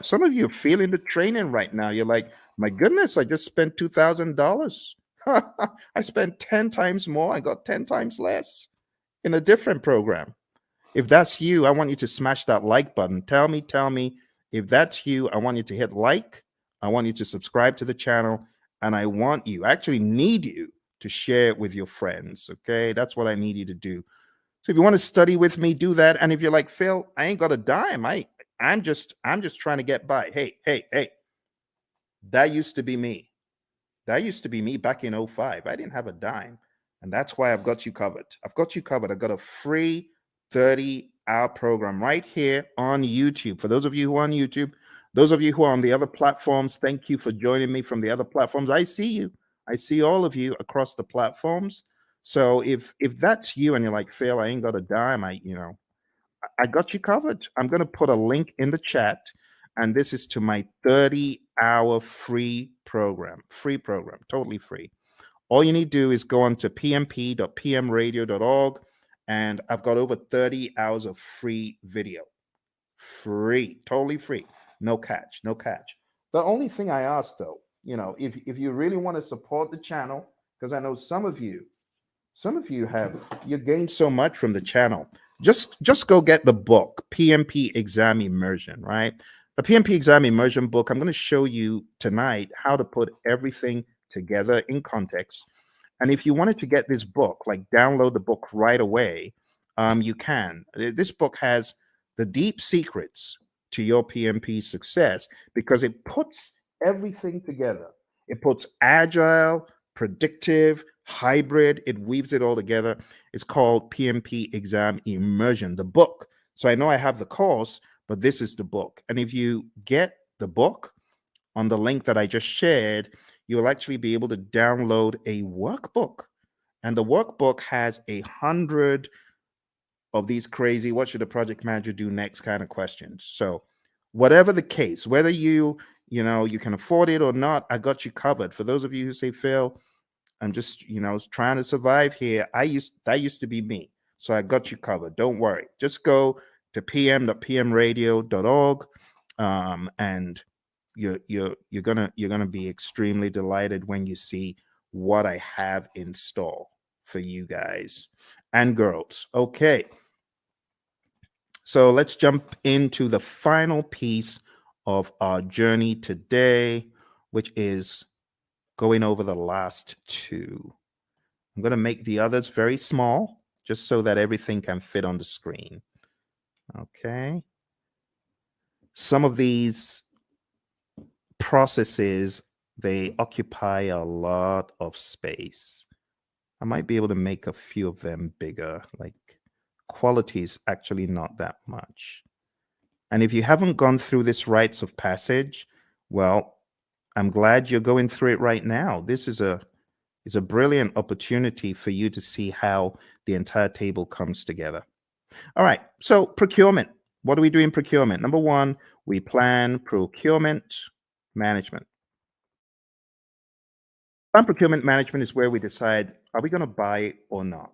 [SPEAKER 1] feeling the training right now. You're like, my goodness, I just spent $2,000. I spent 10 times more. I got 10 times less in a different program. If that's you, I want you to smash that like button. Tell me if that's you. I want you to hit like. I want you to subscribe to the channel, and I actually need you to share it with your friends. Okay, that's what I need you to do. So if you want to study with me, do that. And if you're like, Phil, I ain't got a dime. I'm just trying to get by. Hey, that used to be me. That used to be me back in 05. I didn't have a dime. And that's why I've got you covered. I've got a free 30-hour program right here on YouTube. For those of you who are on YouTube, those of you who are on the other platforms, thank you for joining me from the other platforms. I see you. I see all of you across the platforms. So if that's you and you're like, Phil, I ain't got a dime, I got you covered. I'm going to put a link in the chat, and this is to my 30-hour free program, totally free. All you need to do is go on to pmp.pmradio.org, and I've got over 30 hours of free video. Free, totally free. No catch. The only thing I ask, though, if you really want to support the channel, because I know some of you you gained so much from the channel. Just go get the book, PMP Exam Immersion, right? The PMP Exam Immersion book, I'm going to show you tonight how to put everything together in context. And if you wanted to get this book, like download the book right away, you can. This book has the deep secrets to your PMP success because it puts everything together. It puts agile, predictive, hybrid, it weaves it all together. It's called PMP Exam Immersion, the book. So I know I have the course, but this is the book. And if you get the book on the link that I just shared, you'll actually be able to download a workbook. And the workbook has 100 of these crazy, what should a project manager do next kind of questions. So whatever the case, whether you can afford it or not, I got you covered. For those of you who say, Phil, I'm just, trying to survive here. That used to be me. So I got you covered. Don't worry. Just go to pm.pmradio.org, and you're gonna be extremely delighted when you see what I have in store for you guys and girls. Okay. So let's jump into the final piece of our journey today, which is going over the last two. I'm going to make the others very small, just so that everything can fit on the screen. Okay. Some of these processes, they occupy a lot of space. I might be able to make a few of them bigger, like quality is actually not that much. And if you haven't gone through this rites of passage, well, I'm glad you're going through it right now. This is a brilliant opportunity for you to see how the entire table comes together. All right, so procurement. What do we do in procurement? Number one, we plan procurement management. Plan procurement management is where we decide, are we going to buy or not?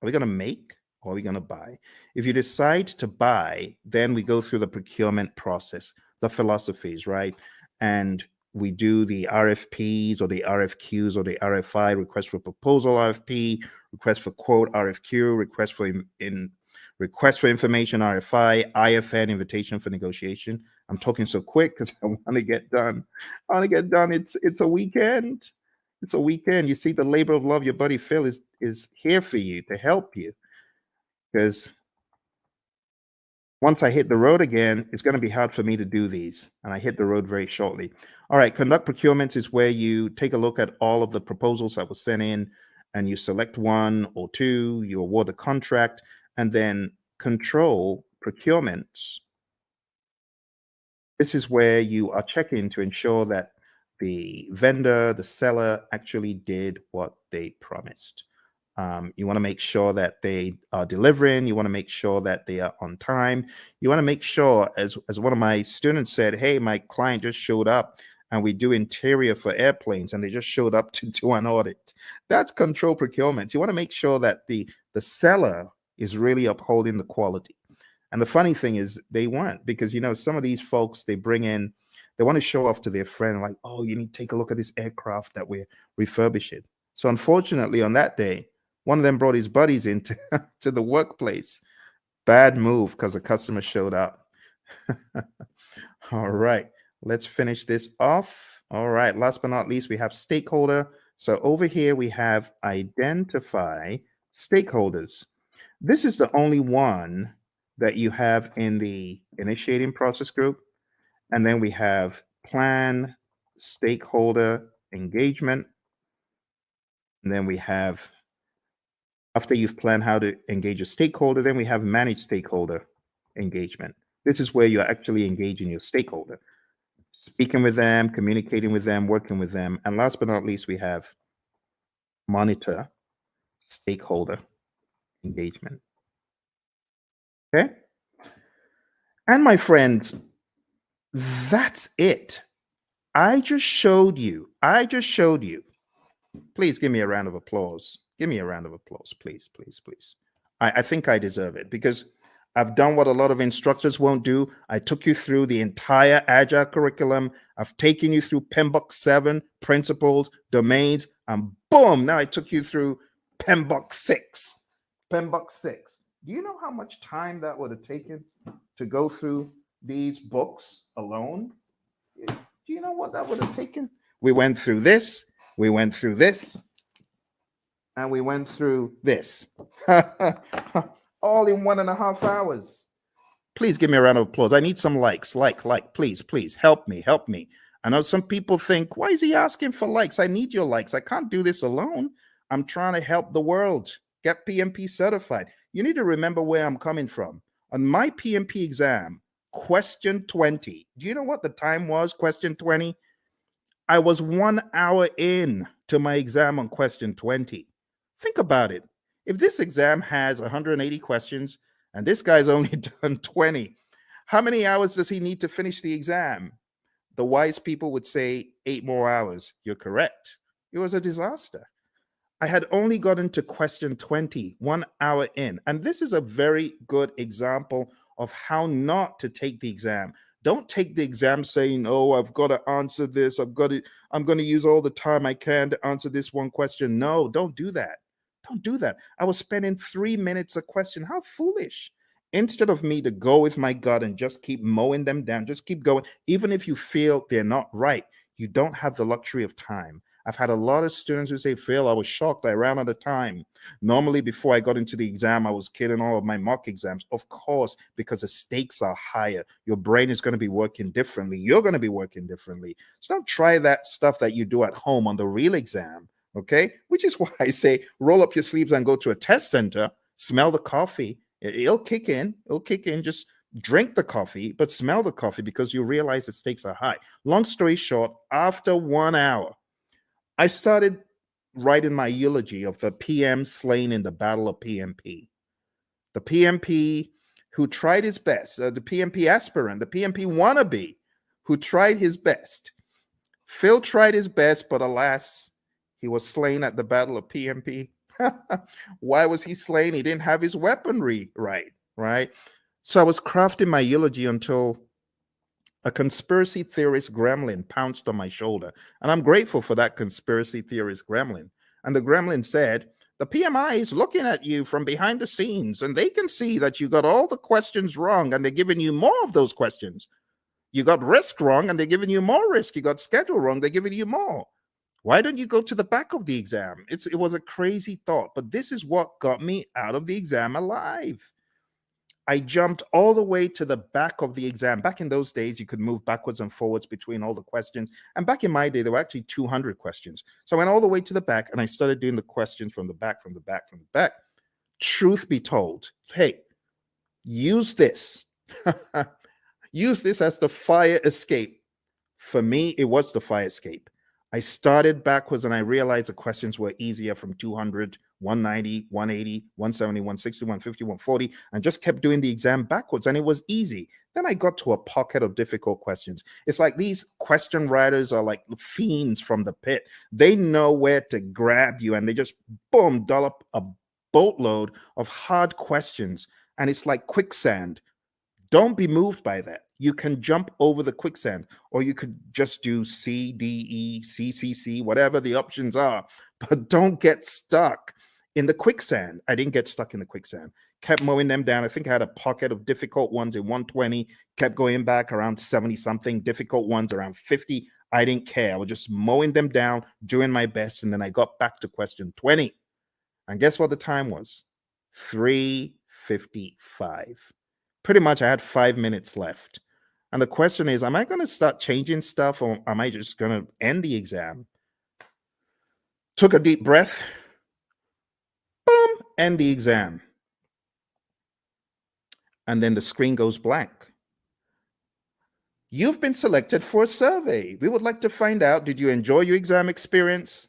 [SPEAKER 1] Are we going to make or are we going to buy? If you decide to buy, then we go through the procurement process, the philosophies, right? And we do the RFPs or the RFQs or the RFI, request for proposal RFP, request for quote RFQ, request for information RFI, IFN, invitation for negotiation. I'm talking so quick because I want to get done. I want to get done. It's a weekend. It's a weekend. You see, the labor of love, your buddy Phil is here for you to help you. Because once I hit the road again, it's going to be hard for me to do these. And I hit the road very shortly. All right, conduct procurements is where you take a look at all of the proposals that were sent in and you select one or two, you award a contract, and then control procurements. This is where you are checking to ensure that the vendor, the seller actually did what they promised. You want to make sure that they are delivering. You want to make sure that they are on time. You want to make sure, as one of my students said, hey, my client just showed up and we do interior for airplanes and they just showed up to do an audit. That's control procurement. You want to make sure that the seller is really upholding the quality. And the funny thing is they weren't, because, some of these folks, they bring in, they want to show off to their friend, like, oh, you need to take a look at this aircraft that we're refurbishing. So unfortunately, on that day, one of them brought his buddies into to the workplace. Bad move because the customer showed up. All right, let's finish this off. All right, last but not least, we have stakeholder. So over here, we have identify stakeholders. This is the only one that you have in the initiating process group. And then we have plan stakeholder engagement. And then we have, after you've planned how to engage a stakeholder, then we have manage stakeholder engagement. This is where you're actually engaging your stakeholder, speaking with them, communicating with them, working with them. And last but not least, we have monitor stakeholder engagement. Okay. And my friends, that's it. I just showed you. Please give me a round of applause. Give me a round of applause, please, please, please. I think I deserve it because I've done what a lot of instructors won't do. I took you through the entire Agile curriculum. I've taken you through PMBOK 7, principles, domains, and boom, now I took you through PMBOK 6. PMBOK 6. Do you know how much time that would have taken to go through these books alone? Do you know what that would have taken? We went through this, we went through this, and we went through this. All in 1.5 hours. Please give me a round of applause. I need some likes. Like, please, please help me, help me. I know some people think, why is he asking for likes? I need your likes. I can't do this alone. I'm trying to help the world get PMP certified. You need to remember where I'm coming from. On my PMP exam, question 20, do you know what the time was? Question 20? I was 1 hour in to my exam on question 20. Think about it. If this exam has 180 questions and this guy's only done 20, how many hours does he need to finish the exam? The wise people would say 8 more hours. You're correct. It was a disaster. I had only gotten to question 20, 1 hour in. And this is a very good example of how not to take the exam. Don't take the exam saying, oh, I've got to answer this. I'm going to use all the time I can to answer this one question. No, don't do that. Don't do that. I was spending 3 minutes a question. How foolish. Instead of me to go with my gut and just keep mowing them down, just keep going. Even if you feel they're not right, you don't have the luxury of time. I've had a lot of students who say, Phil, I was shocked. I ran out of time. Normally, before I got into the exam, I was killing all of my mock exams. Of course, because the stakes are higher. Your brain is going to be working differently. You're going to be working differently. So don't try that stuff that you do at home on the real exam, okay? Which is why I say roll up your sleeves and go to a test center, smell the coffee. It'll kick in. It'll kick in. Just drink the coffee, but smell the coffee because you realize the stakes are high. Long story short, after 1 hour, I started writing my eulogy of the PM slain in the Battle of PMP. The PMP who tried his best, the PMP aspirant, the PMP wannabe who tried his best. Phil tried his best, but alas, he was slain at the Battle of PMP. Why was he slain? He didn't have his weaponry right? So I was crafting my eulogy until a conspiracy theorist gremlin pounced on my shoulder. And I'm grateful for that conspiracy theorist gremlin. And the gremlin said, the PMI is looking at you from behind the scenes, and they can see that you got all the questions wrong, and they're giving you more of those questions. You got risk wrong, and they're giving you more risk. You got schedule wrong, they're giving you more. Why don't you go to the back of the exam? It was a crazy thought, but this is what got me out of the exam alive. I jumped all the way to the back of the exam. Back in those days, you could move backwards and forwards between all the questions. And back in my day, there were actually 200 questions. So I went all the way to the back and I started doing the questions from the back, from the back, from the back. Truth be told, hey, use this. Use this as the fire escape. For me, it was the fire escape. I started backwards and I realized the questions were easier from 200, 190, 180, 170, 160, 150, 140, and just kept doing the exam backwards, and it was easy. Then I got to a pocket of difficult questions. It's like these question writers are like fiends from the pit. They know where to grab you, and they just, boom, dollop a boatload of hard questions, and it's like quicksand. Don't be moved by that. You can jump over the quicksand, or you could just do C, D, E, C, C, C, whatever the options are, but don't get stuck in the quicksand. I didn't get stuck in the quicksand. Kept mowing them down. I think I had a pocket of difficult ones in 120, kept going back around 70 something, difficult ones around 50. I didn't care. I was just mowing them down, doing my best. And then I got back to question 20. And guess what the time was? 3:55. Pretty much I had 5 minutes left. And the question is, am I going to start changing stuff, or am I just going to end the exam? Took a deep breath. Boom, end the exam. And then the screen goes blank. You've been selected for a survey. We would like to find out, did you enjoy your exam experience?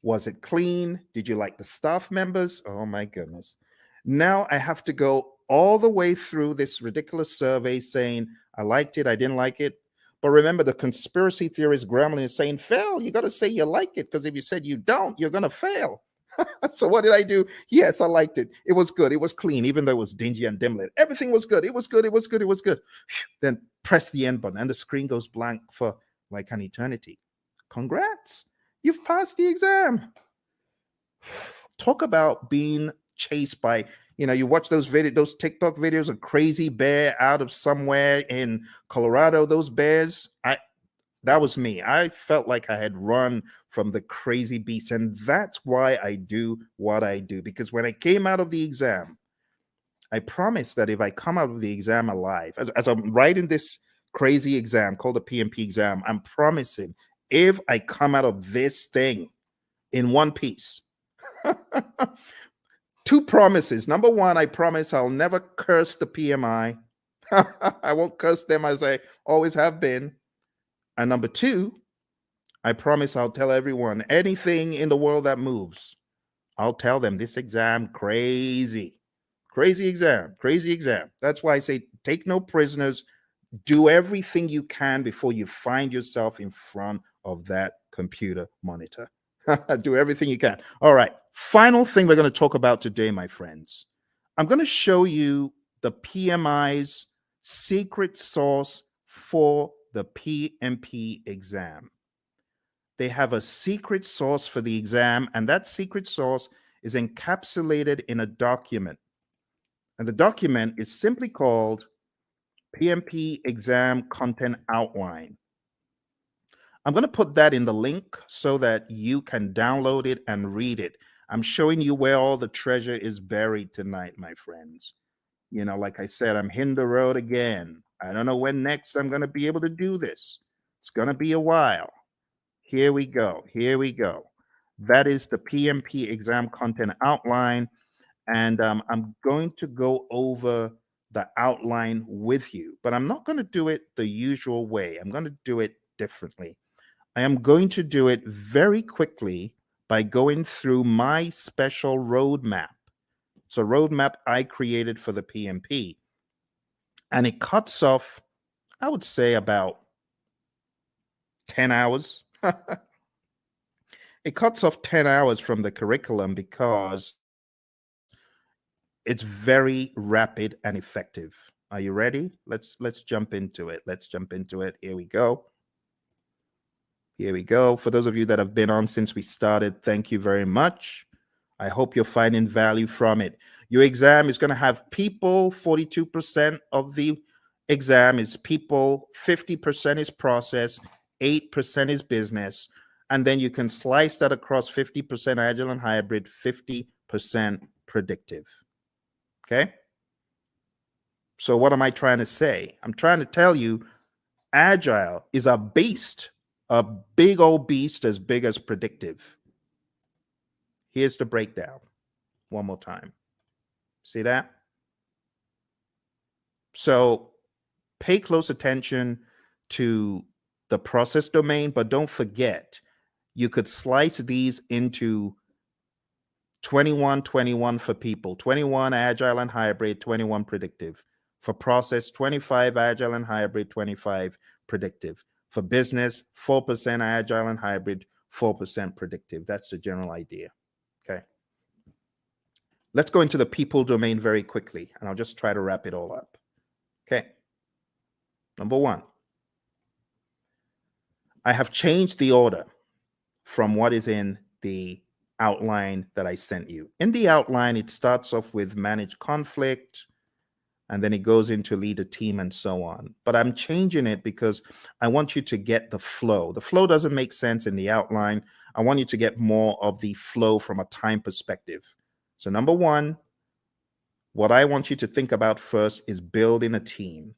[SPEAKER 1] Was it clean? Did you like the staff members? Oh my goodness. Now I have to go all the way through this ridiculous survey saying, I liked it, I didn't like it. But remember, the conspiracy theorist gremlin is saying, fail, you got to say you like it, because if you said you don't, you're going to fail. So what did I do? Yes, I liked it. It was good. It was clean, even though it was dingy and dim lit. Everything was good. It was good. It was good. It was good. Then press the end button and the screen goes blank for like an eternity. Congrats. You've passed the exam. Talk about being chased by, you watch those TikTok videos of crazy bear out of somewhere in Colorado, those bears. That was me. I felt like I had run from the crazy beast. And that's why I do what I do. Because when I came out of the exam, I promise that if I come out of the exam alive, as I'm writing this crazy exam called the PMP exam, I'm promising if I come out of this thing in one piece, two promises. Number one, I promise I'll never curse the PMI. I won't curse them as I always have been. And number two, I promise I'll tell everyone anything in the world that moves. I'll tell them this exam crazy. Crazy exam, crazy exam. That's why I say take no prisoners. Do everything you can before you find yourself in front of that computer monitor. Do everything you can. All right. Final thing we're going to talk about today, my friends. I'm going to show you the PMI's secret sauce for the PMP exam. They have a secret sauce for the exam, and that secret sauce is encapsulated in a document. And the document is simply called PMP Exam Content Outline. I'm going to put that in the link so that you can download it and read it. I'm showing you where all the treasure is buried tonight, my friends. You know, like I said, I'm hitting the road again. I don't know when next I'm going to be able to do this. It's going to be a while. Here we go. Here we go. That is the PMP Exam Content Outline. And I'm going to go over the outline with you, but I'm not going to do it the usual way. I'm going to do it differently. I am going to do it very quickly by going through my special roadmap. It's a roadmap I created for the PMP. And it cuts off, I would say, about 10 hours. It cuts off 10 hours from the curriculum because it's very rapid and effective. Are you ready? Let's jump into it. Let's jump into it. Here we go. Here we go. For those of you that have been on since we started, thank you very much. I hope you're finding value from it. Your exam is going to have people. 42% of the exam is people, 50% is process, 8% is business. And then you can slice that across 50% agile and hybrid, 50% predictive. Okay? So what am I trying to say? I'm trying to tell you agile is a beast, a big old beast as big as predictive. Here's the breakdown one more time. See that? So pay close attention to the process domain, but don't forget, you could slice these into 21, 21 for people, 21 agile and hybrid, 21 predictive. For process, 25 agile and hybrid, 25 predictive. For business, 4% agile and hybrid, 4% predictive. That's the general idea. Okay. Let's go into the people domain very quickly, and I'll just try to wrap it all up. Okay. Number one, I have changed the order from what is in the outline that I sent you. In the outline, it starts off with manage conflict, and then it goes into lead a team and so on. But I'm changing it because I want you to get the flow. The flow doesn't make sense in the outline. I want you to get more of the flow from a time perspective. So number one, what I want you to think about first is building a team.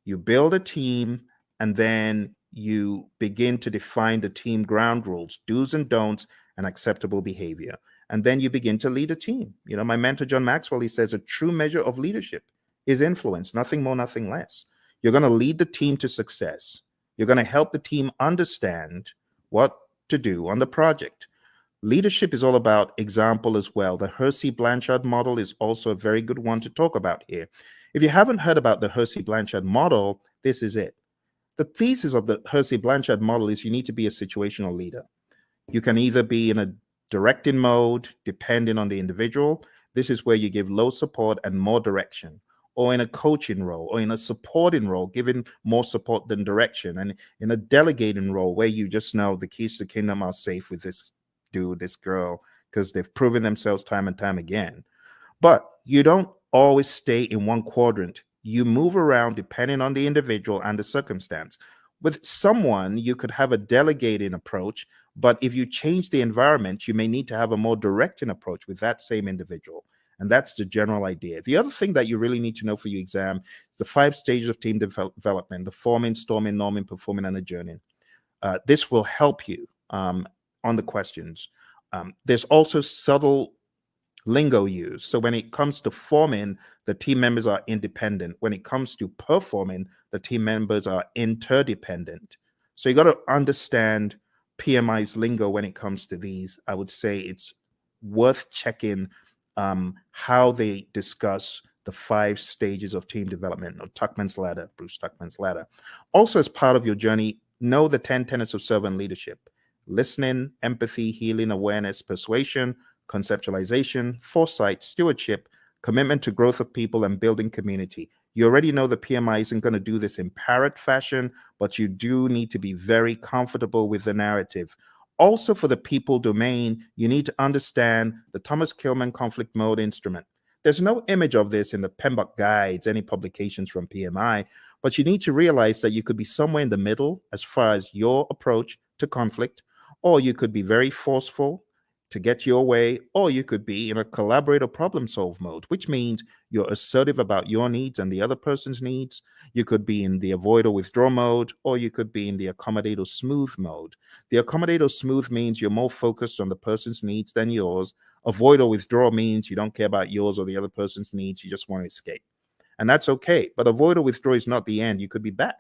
[SPEAKER 1] You build a team, and then you begin to define the team ground rules, do's and don'ts, and acceptable behavior. And then you begin to lead a team. You know, my mentor, John Maxwell, he says a true measure of leadership is influence, nothing more, nothing less. You're going to lead the team to success. You're going to help the team understand what to do on the project. Leadership is all about example as well. The Hersey-Blanchard model is also a very good one to talk about here. If you haven't heard about the Hersey-Blanchard model, this is it. The thesis of the Hersey-Blanchard model is you need to be a situational leader. You can either be in a directing mode, depending on the individual. This is where you give low support and more direction, or in a coaching role, or in a supporting role, giving more support than direction, and in a delegating role where you just know the keys to the kingdom are safe with this dude, this girl, because they've proven themselves time and time again. But you don't always stay in one quadrant. You move around depending on the individual and the circumstance. With someone, you could have a delegating approach, but if you change the environment, you may need to have a more directing approach with that same individual. And that's the general idea. The other thing that you really need to know for your exam is the 5 stages of team development: the forming, storming, norming, performing, and adjourning. This will help you on the questions. There's also subtle lingo used. So when it comes to forming, the team members are independent. When it comes to performing, the team members are interdependent. So you got to understand PMI's lingo when it comes to these. I would say it's worth checking how they discuss the 5 stages of team development, or Tuckman's ladder, Bruce Tuckman's ladder. Also, as part of your journey, know the 10 tenets of servant leadership: listening, empathy, healing, awareness, persuasion, conceptualization, foresight, stewardship, commitment to growth of people, and building community. You already know the PMI isn't going to do this in parrot fashion, but you do need to be very comfortable with the narrative. Also, for the people domain, you need to understand the Thomas Kilmann conflict mode instrument. There's no image of this in the PMBOK guides, any publications from PMI, but you need to realize that you could be somewhere in the middle as far as your approach to conflict, or you could be very forceful to get your way, or you could be in a collaborate or problem solve mode, which means you're assertive about your needs and the other person's needs. You could be in the avoid or withdraw mode, or you could be in the accommodate or smooth mode. The accommodate or smooth means you're more focused on the person's needs than yours. Avoid or withdraw means you don't care about yours or the other person's needs. You just want to escape. And that's okay. But avoid or withdraw is not the end. You could be back.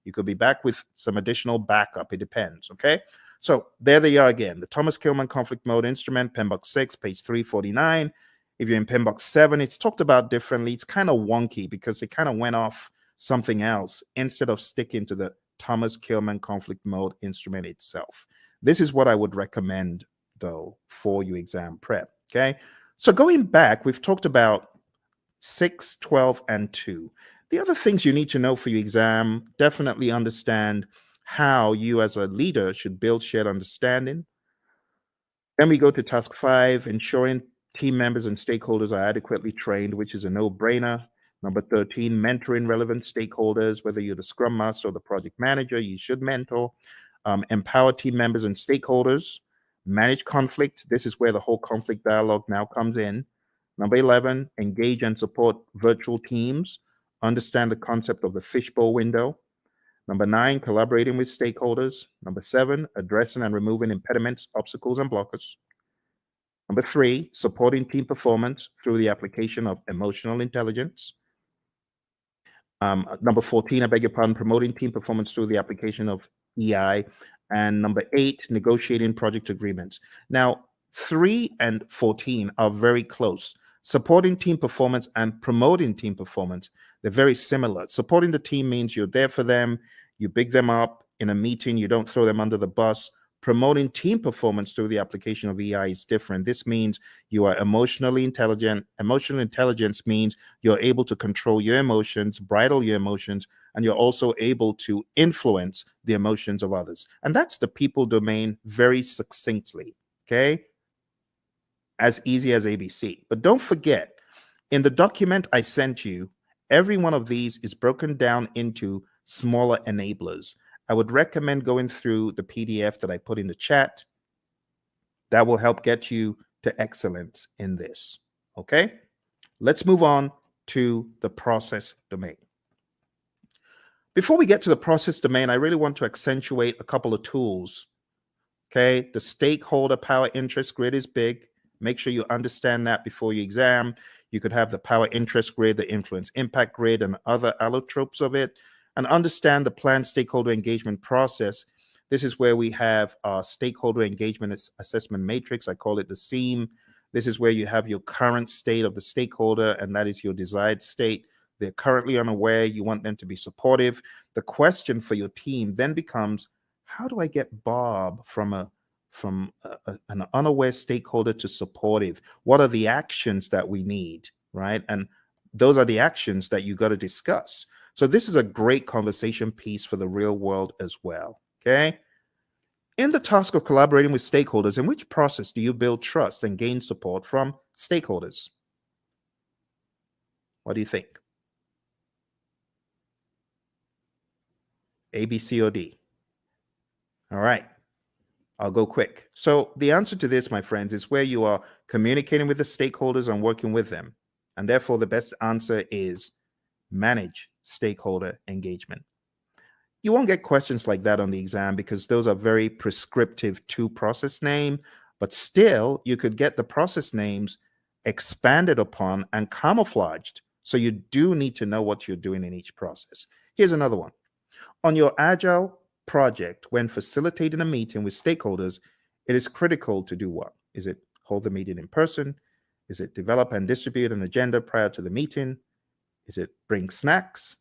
[SPEAKER 1] You could be back with some additional backup. It depends. Okay. So there they are again. The Thomas Kilmann conflict mode instrument, PMBOK 6, page 349. If you're in PMBOK 7, it's talked about differently. It's kind of wonky because it kind of went off something else instead of sticking to the Thomas Kilmann conflict mode instrument itself. This is what I would recommend, though, for your exam prep. Okay. So going back, we've talked about 6, 12, and 2. The other things you need to know for your exam: definitely understand how you as a leader should build shared understanding. Then we go to task 5, ensuring team members and stakeholders are adequately trained, which is a no-brainer. Number 13, mentoring relevant stakeholders. Whether you're the scrum master or the project manager, you should mentor. Empower team members and stakeholders. Manage conflict. This is where the whole conflict dialogue now comes in. Number 11, engage and support virtual teams. Understand the concept of the fishbowl window. Number 9, collaborating with stakeholders. Number 7, addressing and removing impediments, obstacles, and blockers. Number 3, supporting team performance through the application of emotional intelligence. Number 14, I beg your pardon, promoting team performance through the application of EI. And number 8, negotiating project agreements. Now, 3 and 14 are very close. Supporting team performance and promoting team performance, they're very similar. Supporting the team means you're there for them, you big them up in a meeting, you don't throw them under the bus. Promoting team performance through the application of EI is different. This means you are emotionally intelligent. Emotional intelligence means you're able to control your emotions, bridle your emotions, and you're also able to influence the emotions of others. And that's the people domain very succinctly, okay? As easy as ABC. But don't forget, in the document I sent you, every one of these is broken down into smaller enablers. I would recommend going through the PDF that I put in the chat. That will help get you to excellence in this. Okay, let's move on to the process domain. Before we get to the process domain, I really want to accentuate a couple of tools. Okay, the stakeholder power interest grid is big. Make sure you understand that before your exam. You could have the power interest grid, the influence impact grid, and other allotropes of it, and understand the planned stakeholder engagement process. This is where we have our stakeholder engagement assessment matrix. I call it the SEAM. This is where you have your current state of the stakeholder, and that is your desired state. They're currently unaware. You want them to be supportive. The question for your team then becomes, how do I get Bob from an unaware stakeholder to supportive? What are the actions that we need, right? And those are the actions that you got to discuss. So this is a great conversation piece for the real world as well, okay? In the task of collaborating with stakeholders, in which process do you build trust and gain support from stakeholders? What do you think? A, B, C, or D? All right. I'll go quick. So the answer to this, my friends, is where you are communicating with the stakeholders and working with them. And therefore, the best answer is manage stakeholder engagement. You won't get questions like that on the exam because those are very prescriptive to process name, but still you could get the process names expanded upon and camouflaged. So you do need to know what you're doing in each process. Here's another one. On your agile project, when facilitating a meeting with stakeholders, it is critical to do what? Is it hold the meeting in person? Is it develop and distribute an agenda prior to the meeting? Is it bring snacks?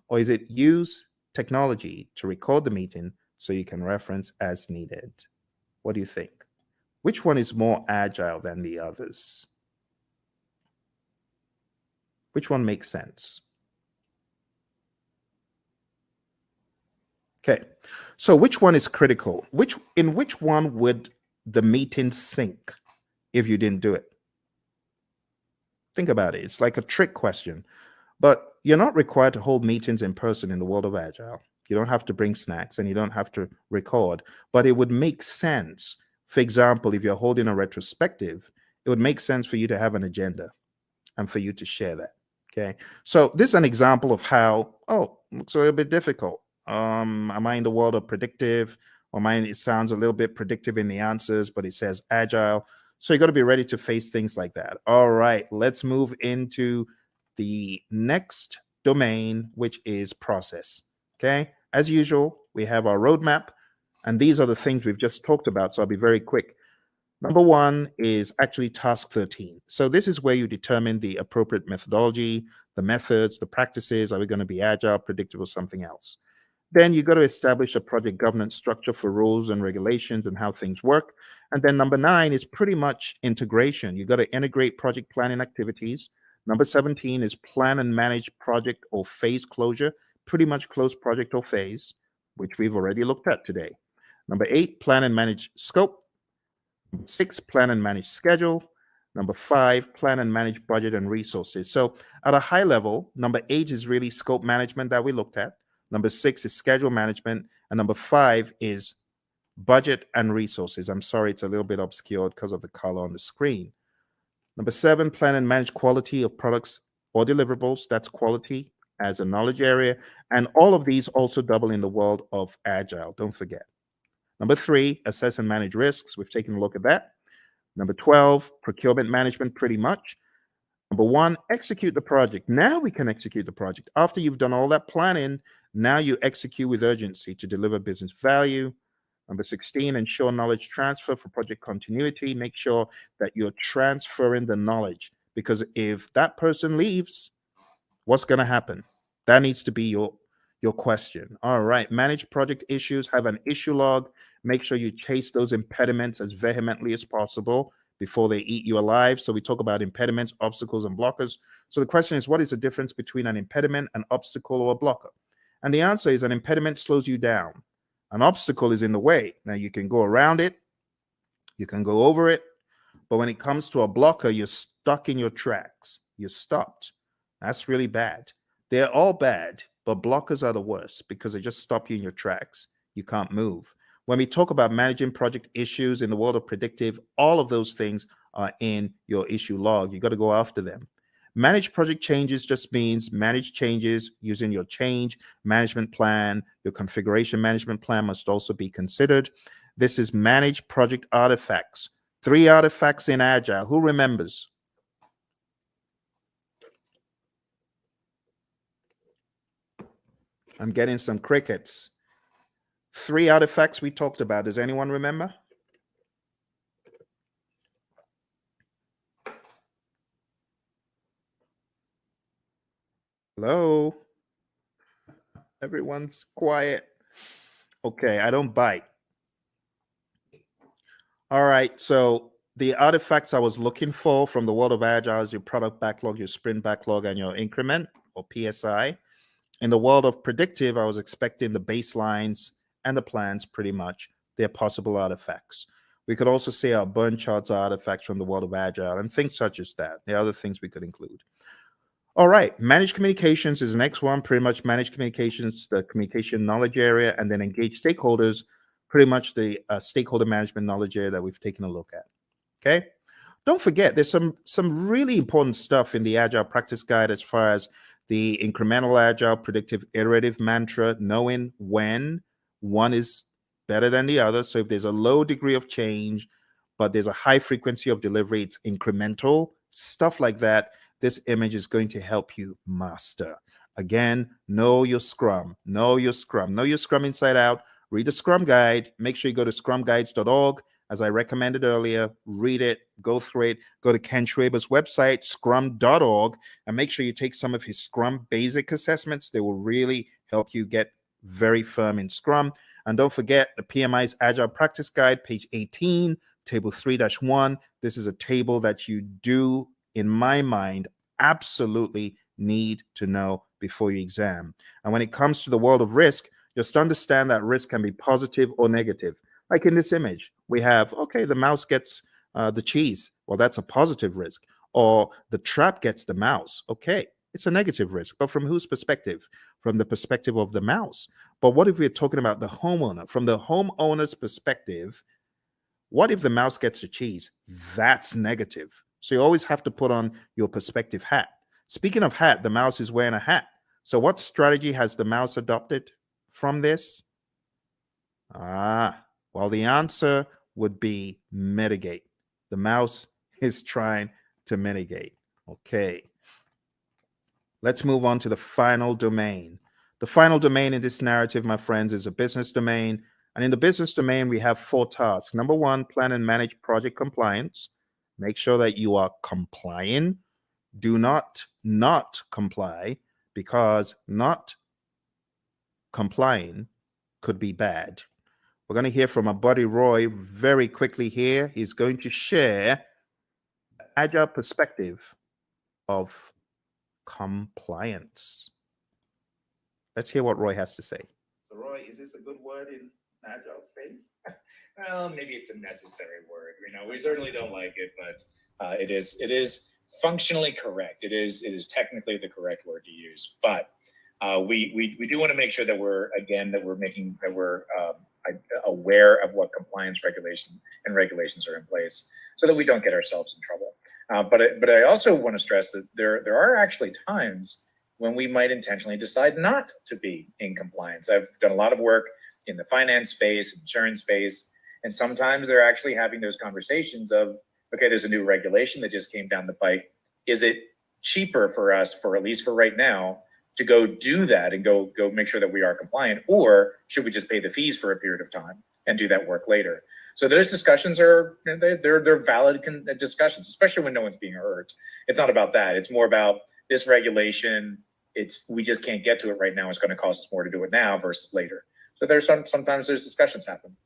[SPEAKER 1] Or is it use technology to record the meeting so you can reference as needed? What do you think? Which one is more agile than the others? Which one makes sense? Okay, so which one is critical? In which one would the meeting sink if you didn't do it? Think about it. It's like a trick question. But you're not required to hold meetings in person in the world of Agile. You don't have to bring snacks and you don't have to record, but it would make sense. For example, if you're holding a retrospective, it would make sense for you to have an agenda and for you to share that. Okay. So this is an example of how, looks a little bit difficult. Am I in the world of predictive? Or mine, it sounds a little bit predictive in the answers, but it says agile. So you got to be ready to face things like that. All right, let's move into the next domain, which is process. Okay. As usual, we have our roadmap, and these are the things we've just talked about. So I'll be very quick. Number one is actually task 13. So this is where you determine the appropriate methodology, the methods, the practices. Are we going to be agile, predictive, or something else? Then you got to establish a project governance structure for rules and regulations and how things work. And then number 9 is pretty much integration. You got to integrate project planning activities. Number 17 is plan and manage project or phase closure, pretty much close project or phase, which we've already looked at today. Number 8, plan and manage scope. Number 6, plan and manage schedule. Number 5, plan and manage budget and resources. So at a high level, number 8 is really scope management that we looked at. Number 6 is schedule management. And number 5 is budget and resources. I'm sorry, it's a little bit obscured because of the color on the screen. Number 7, plan and manage quality of products or deliverables. That's quality as a knowledge area. And all of these also double in the world of agile. Don't forget. Number 3, assess and manage risks. We've taken a look at that. Number 12, procurement management, pretty much. Number 1, execute the project. Now we can execute the project. After you've done all that planning, now you execute with urgency to deliver business value. Number 16, ensure knowledge transfer for project continuity. Make sure that you're transferring the knowledge, because if that person leaves, what's going to happen? That needs to be your question. All right, manage project issues, have an issue log. Make sure you chase those impediments as vehemently as possible before they eat you alive. So we talk about impediments, obstacles, and blockers. So the question is, what is the difference between an impediment, an obstacle, or a blocker? And the answer is an impediment slows you down. An obstacle is in the way. Now you can go around it, you can go over it, but when it comes to a blocker, you're stuck in your tracks. You're stopped. That's really bad. They're all bad, but blockers are the worst because they just stop you in your tracks. You can't move. When we talk about managing project issues in the world of predictive, all of those things are in your issue log. You got to go after them. Manage project changes just means manage changes using your change management plan. Your configuration management plan must also be considered. This is manage project artifacts. 3 artifacts in Agile. Who remembers? I'm getting some crickets. 3 artifacts we talked about. Does anyone remember? Hello? Everyone's quiet. Okay, I don't bite. All right, so the artifacts I was looking for from the world of Agile is your product backlog, your sprint backlog, and your increment or PSI. In the world of predictive, I was expecting the baselines and the plans pretty much. They're possible artifacts. We could also say our burn charts are artifacts from the world of Agile and things such as that. There are other things we could include. All right, managed communications is the next one. Pretty much managed communications, the communication knowledge area, and then engage stakeholders pretty much the stakeholder management knowledge area that we've taken a look at. Okay. Don't forget, there's some really important stuff in the Agile Practice Guide as far as the incremental agile predictive iterative mantra, knowing when one is better than the other. So if there's a low degree of change, but there's a high frequency of delivery, it's incremental, stuff like that. This image is going to help you master. Again, know your Scrum, know your Scrum, know your Scrum inside out. Read the Scrum Guide. Make sure you go to scrumguides.org. As I recommended earlier, read it, go through it, go to Ken Schwaber's website, scrum.org, and make sure you take some of his Scrum basic assessments. They will really help you get very firm in Scrum. And don't forget the PMI's Agile Practice Guide, page 18, table 3-1. This is a table that you do, in my mind, absolutely need to know before your exam. And when it comes to the world of risk, just understand that risk can be positive or negative. Like in this image, we have, okay, the mouse gets the cheese. Well, that's a positive risk. Or the trap gets the mouse. Okay, it's a negative risk. But from whose perspective? From the perspective of the mouse. But what if we're talking about the homeowner? From the homeowner's perspective, what if the mouse gets the cheese? That's negative. So you always have to put on your perspective hat. Speaking of hat, the mouse is wearing a hat. So what strategy has the mouse adopted from this? Well, the answer would be mitigate. The mouse is trying to mitigate. Okay. Let's move on to the final domain. The final domain in this narrative, my friends, is a business domain. And in the business domain, we have 4 tasks. Number 1, plan and manage project compliance. Make sure that you are complying. Do not comply, because not complying could be bad. We're going to hear from our buddy Roy very quickly here. He's going to share an agile perspective of compliance. Let's hear what Roy has to say. So Roy, is this a good word in agile space?
[SPEAKER 2] Well, maybe it's a necessary word. We certainly don't like it, but it is functionally correct. It is technically the correct word to use. But we do want to make sure that we're aware of what compliance regulations are in place, so that we don't get ourselves in trouble. But I also want to stress that there are actually times when we might intentionally decide not to be in compliance. I've done a lot of work in the finance space, insurance space, and sometimes they're actually having those conversations of, okay, there's a new regulation that just came down the pike. Is it cheaper for us, for at least for right now, to go do that and go make sure that we are compliant, or should we just pay the fees for a period of time and do that work later? So those discussions they're valid discussions, especially when no one's being hurt. It's not about that. It's more about this regulation. We just can't get to it right now. It's going to cost us more to do it now versus later. So there's sometimes those discussions happen,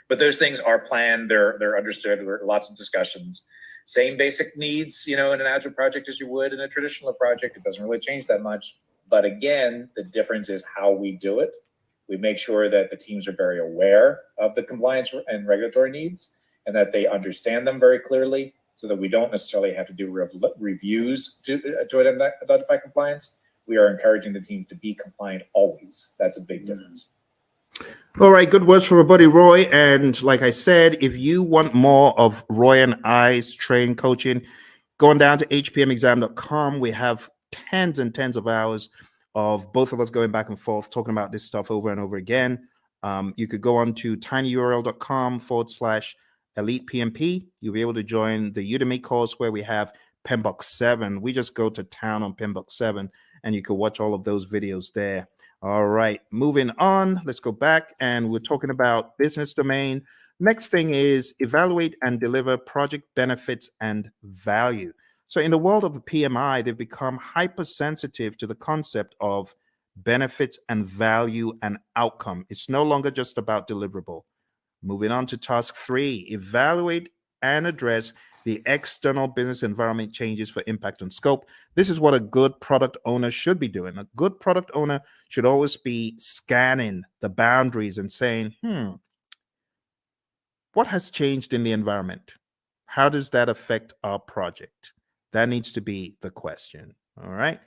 [SPEAKER 2] but those things are planned. They're understood. There are lots of discussions. Same basic needs, in an agile project as you would in a traditional project. It doesn't really change that much. But again, the difference is how we do it. We make sure that the teams are very aware of the compliance and regulatory needs, and that they understand them very clearly, so that we don't necessarily have to do reviews to identify compliance. We are encouraging the teams to be compliant always. That's a big difference.
[SPEAKER 1] All right, good words from our buddy Roy. And like I said, if you want more of Roy and I's training coaching, going down to hpmexam.com, we have tens and tens of hours of both of us going back and forth talking about this stuff over and over again. You could go on to tinyurl.com/elite PMP. You'll be able to join the Udemy course where we have PMBOK 7. We just go to town on PMBOK 7, and you can watch all of those videos there. All right, moving on. Let's go back, and we're talking about business domain. Next thing is evaluate and deliver project benefits and value. So in the world of the PMI, they've become hypersensitive to the concept of benefits and value and outcome. It's no longer just about deliverable. Moving on to task 3, evaluate and address the external business environment changes for impact on scope. This is what a good product owner should be doing. A good product owner should always be scanning the boundaries and saying, what has changed in the environment? How does that affect our project? That needs to be the question. All right.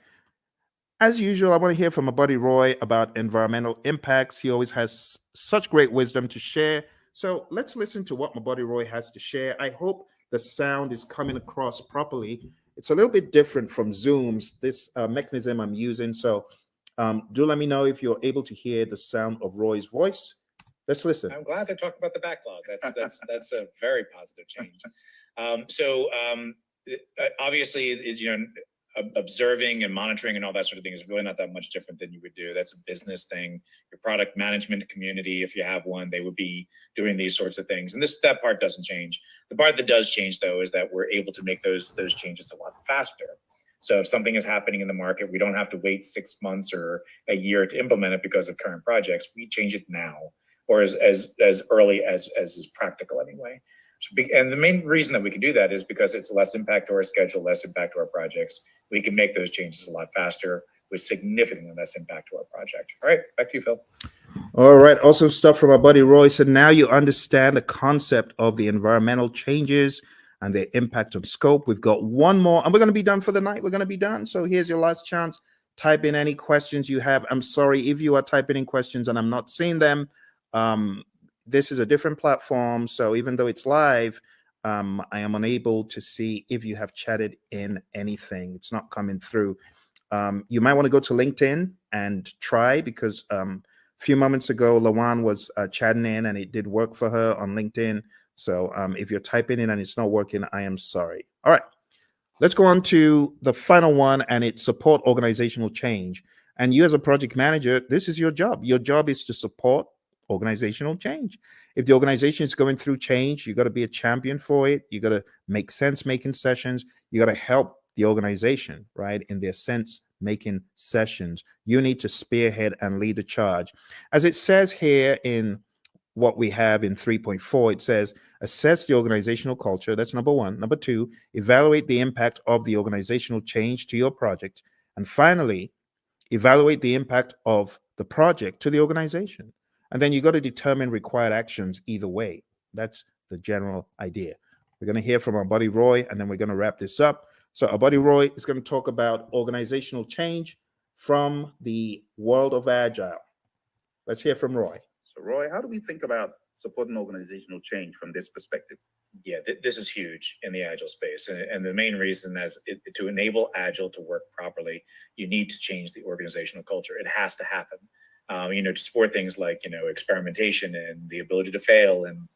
[SPEAKER 1] as usual, I want to hear from my buddy Roy about environmental impacts. He always has such great wisdom to share. So let's listen to what my buddy Roy has to share. I hope the sound is coming across properly. It's a little bit different from Zoom's, this mechanism I'm using. So do let me know if you're able to hear the sound of Roy's voice. Let's listen.
[SPEAKER 2] I'm glad they're talking about the backlog. That's a very positive change. Obviously, observing and monitoring and all that sort of thing is really not that much different than you would do. That's a business thing. Your product management community, if you have one, they would be doing these sorts of things. And that part doesn't change. The part that does change, though, is that we're able to make those changes a lot faster. So if something is happening in the market, we don't have to wait 6 months or a year to implement it because of current projects. We change it now, or as early as is practical anyway. And the main reason that we can do that is because it's less impact to our schedule, less impact to our projects. We can make those changes a lot faster with significantly less impact to our project. All right, back to you, Phil.
[SPEAKER 1] All right, awesome stuff from our buddy Roy. So now you understand the concept of the environmental changes and their impact on scope. We've got one more, and we're going to be done for the night. We're going to be done. So here's your last chance. Type in any questions you have. I'm sorry if you are typing in questions and I'm not seeing them. This is a different platform, so even though it's live, I am unable to see if you have chatted in anything. It's not coming through. You might want to go to LinkedIn and try, because a few moments ago, Lawan was chatting in and it did work for her on LinkedIn. So if you're typing in and it's not working, I am sorry. All right, let's go on to the final one, and it's support organizational change. And you as a project manager, this is your job. Your job is to support organizational change. If the organization is going through change, you got to be a champion for it. You got to make sense making sessions. You got to help the organization, right, in their sense making sessions. You need to spearhead and lead the charge. As it says here in what we have in 3.4, it says assess the organizational culture. That's number one. Number two, evaluate the impact of the organizational change to your project. And finally, evaluate the impact of the project to the organization. And then you got to determine required actions either way. That's the general idea. We're going to hear from our buddy Roy, and then we're going to wrap this up. So our buddy Roy is going to talk about organizational change from the world of Agile. Let's hear from Roy.
[SPEAKER 3] So Roy, how do we think about supporting organizational change from this perspective?
[SPEAKER 2] Yeah, this is huge in the Agile space. And the main reason is to enable Agile to work properly, you need to change the organizational culture. It has to happen. To support things like, experimentation and the ability to fail and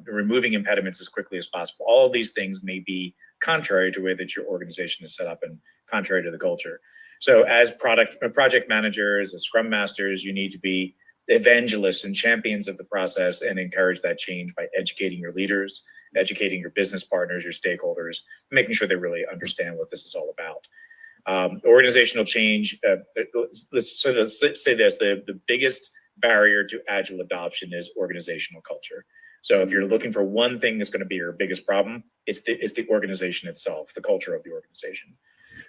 [SPEAKER 2] removing impediments as quickly as possible. All of these things may be contrary to the way that your organization is set up and contrary to the culture. So as project managers, as scrum masters, you need to be evangelists and champions of the process and encourage that change by educating your leaders, educating your business partners, your stakeholders, making sure they really understand what this is all about. Organizational change, let's say this, the biggest barrier to Agile adoption is organizational culture. So if you're looking for one thing that's going to be your biggest problem, it's the organization itself, the culture of the organization.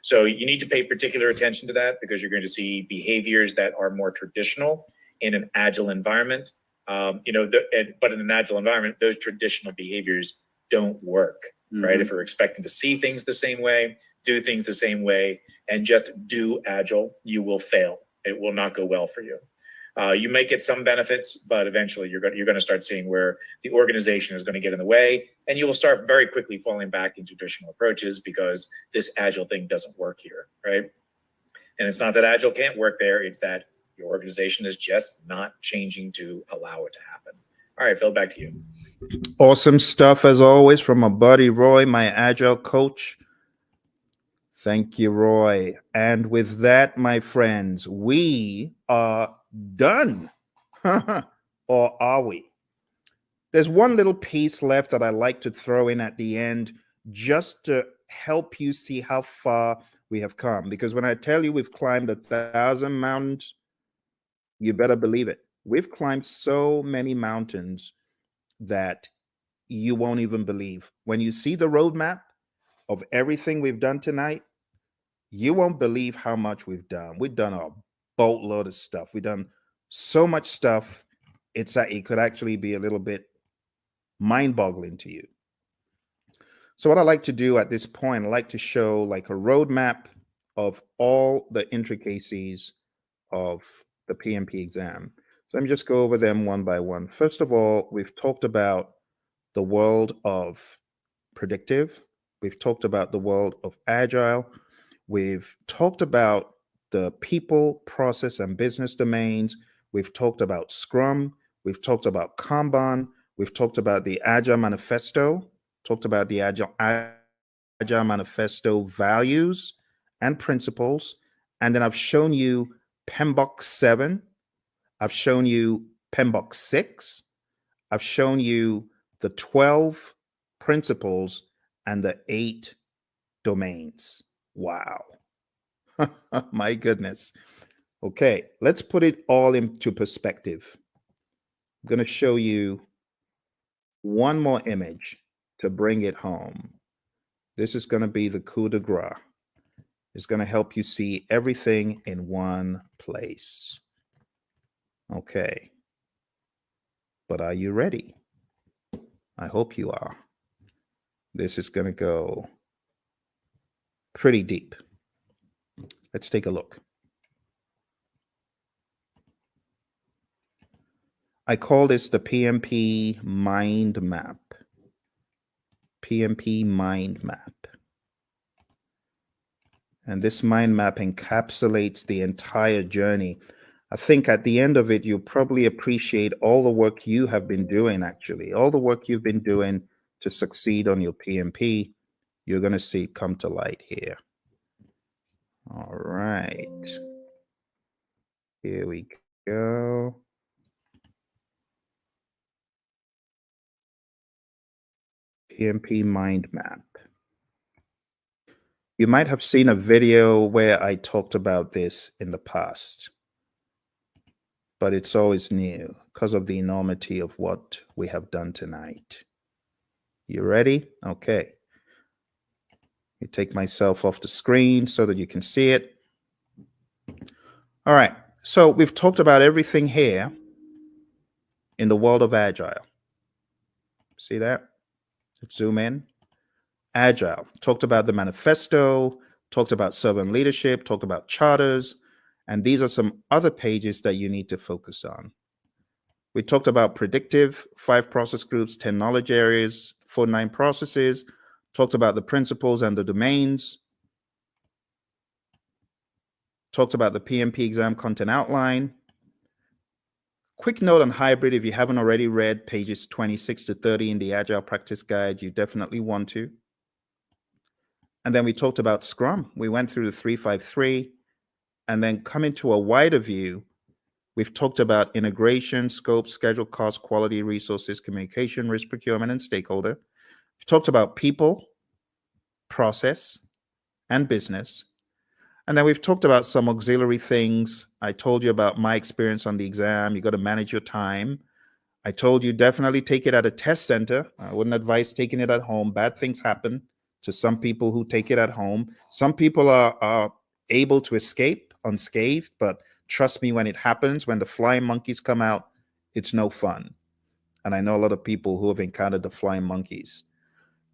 [SPEAKER 2] So you need to pay particular attention to that, because you're going to see behaviors that are more traditional in an Agile environment. But in an Agile environment, those traditional behaviors don't work, right? If you're expecting to see things the same way, do things the same way, and just do Agile, you will fail. It will not go well for you. You may get some benefits, but eventually you're going to start seeing where the organization is going to get in the way, and you will start very quickly falling back into traditional approaches because this Agile thing doesn't work here, right? And it's not that Agile can't work there, it's that your organization is just not changing to allow it to happen. All right, Phil, back to you.
[SPEAKER 1] Awesome stuff as always from my buddy Roy, my Agile coach. Thank you, Roy. And with that, my friends, we are done. Or are we? There's one little piece left that I like to throw in at the end, just to help you see how far we have come. Because when I tell you we've climbed 1,000 mountains, you better believe it. We've climbed so many mountains that you won't even believe. When you see the roadmap of everything we've done tonight, you won't believe how much we've done. We've done a boatload of stuff. We've done so much stuff. It could actually be a little bit mind-boggling to you. So what I like to do at this point, I like to show like a roadmap of all the intricacies of the PMP exam. So let me just go over them one by one. First of all, we've talked about the world of predictive. We've talked about the world of agile. We've talked about the people, process, and business domains. We've talked about Scrum. We've talked about Kanban. We've talked about the Agile Manifesto, talked about the Agile Manifesto values and principles. And then I've shown you PMBOK 7. I've shown you PMBOK 6. I've shown you the 12 principles and the 8 domains. Wow. My goodness. Okay, let's put it all into perspective. I'm going to show you one more image to bring it home. This is going to be the coup de grace. It's going to help you see everything in one place. Okay. But are you ready? I hope you are. This is going to go pretty deep. Let's take a look. I call this the PMP mind map. PMP mind map. And this mind map encapsulates the entire journey. I think at the end of it, you'll probably appreciate all the work you have been doing, actually. All the work you've been doing to succeed on your PMP, you're going to see it come to light here. All right. Here we go. PMP mind map. You might have seen a video where I talked about this in the past, but it's always new because of the enormity of what we have done tonight. You ready? Okay. You take myself off the screen so that you can see it. All right. So we've talked about everything here in the world of Agile. See that? Let's zoom in. Agile. Talked about the manifesto, talked about servant leadership, talked about charters, and these are some other pages that you need to focus on. We talked about predictive, 5 process groups, 10 knowledge areas, 49 processes, talked about the principles and the domains, talked about the PMP exam content outline. Quick note on hybrid, if you haven't already read pages 26 to 30 in the Agile Practice Guide, you definitely want to. And then we talked about Scrum. We went through the 353, and then coming to a wider view, we've talked about integration, scope, schedule, cost, quality, resources, communication, risk, procurement, and stakeholder. We've talked about people, process, and business. And then we've talked about some auxiliary things. I told you about my experience on the exam. You got to manage your time. I told you definitely take it at a test center. I wouldn't advise taking it at home. Bad things happen to some people who take it at home. Some people are able to escape unscathed, but trust me, when it happens, when the flying monkeys come out, it's no fun. And I know a lot of people who have encountered the flying monkeys.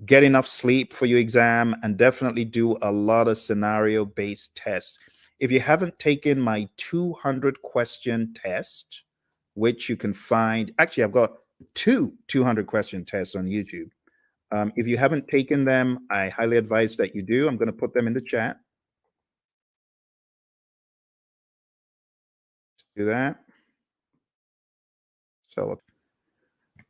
[SPEAKER 1] Get enough sleep for your exam and definitely do a lot of scenario-based tests. If you haven't taken my 200-question test, which you can find, actually, I've got 2 200-question tests on YouTube. If you haven't taken them, I highly advise that you do. I'm going to put them in the chat. Do that. So,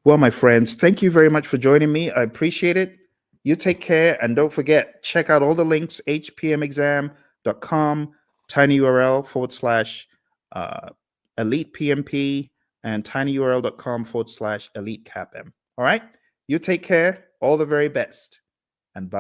[SPEAKER 1] well, my friends, thank you very much for joining me. I appreciate it. You take care, and don't forget, check out all the links, hpmexam.com, tinyurl/elite PMP, and tinyurl.com/elite CAPM. All right? You take care. All the very best. And bye.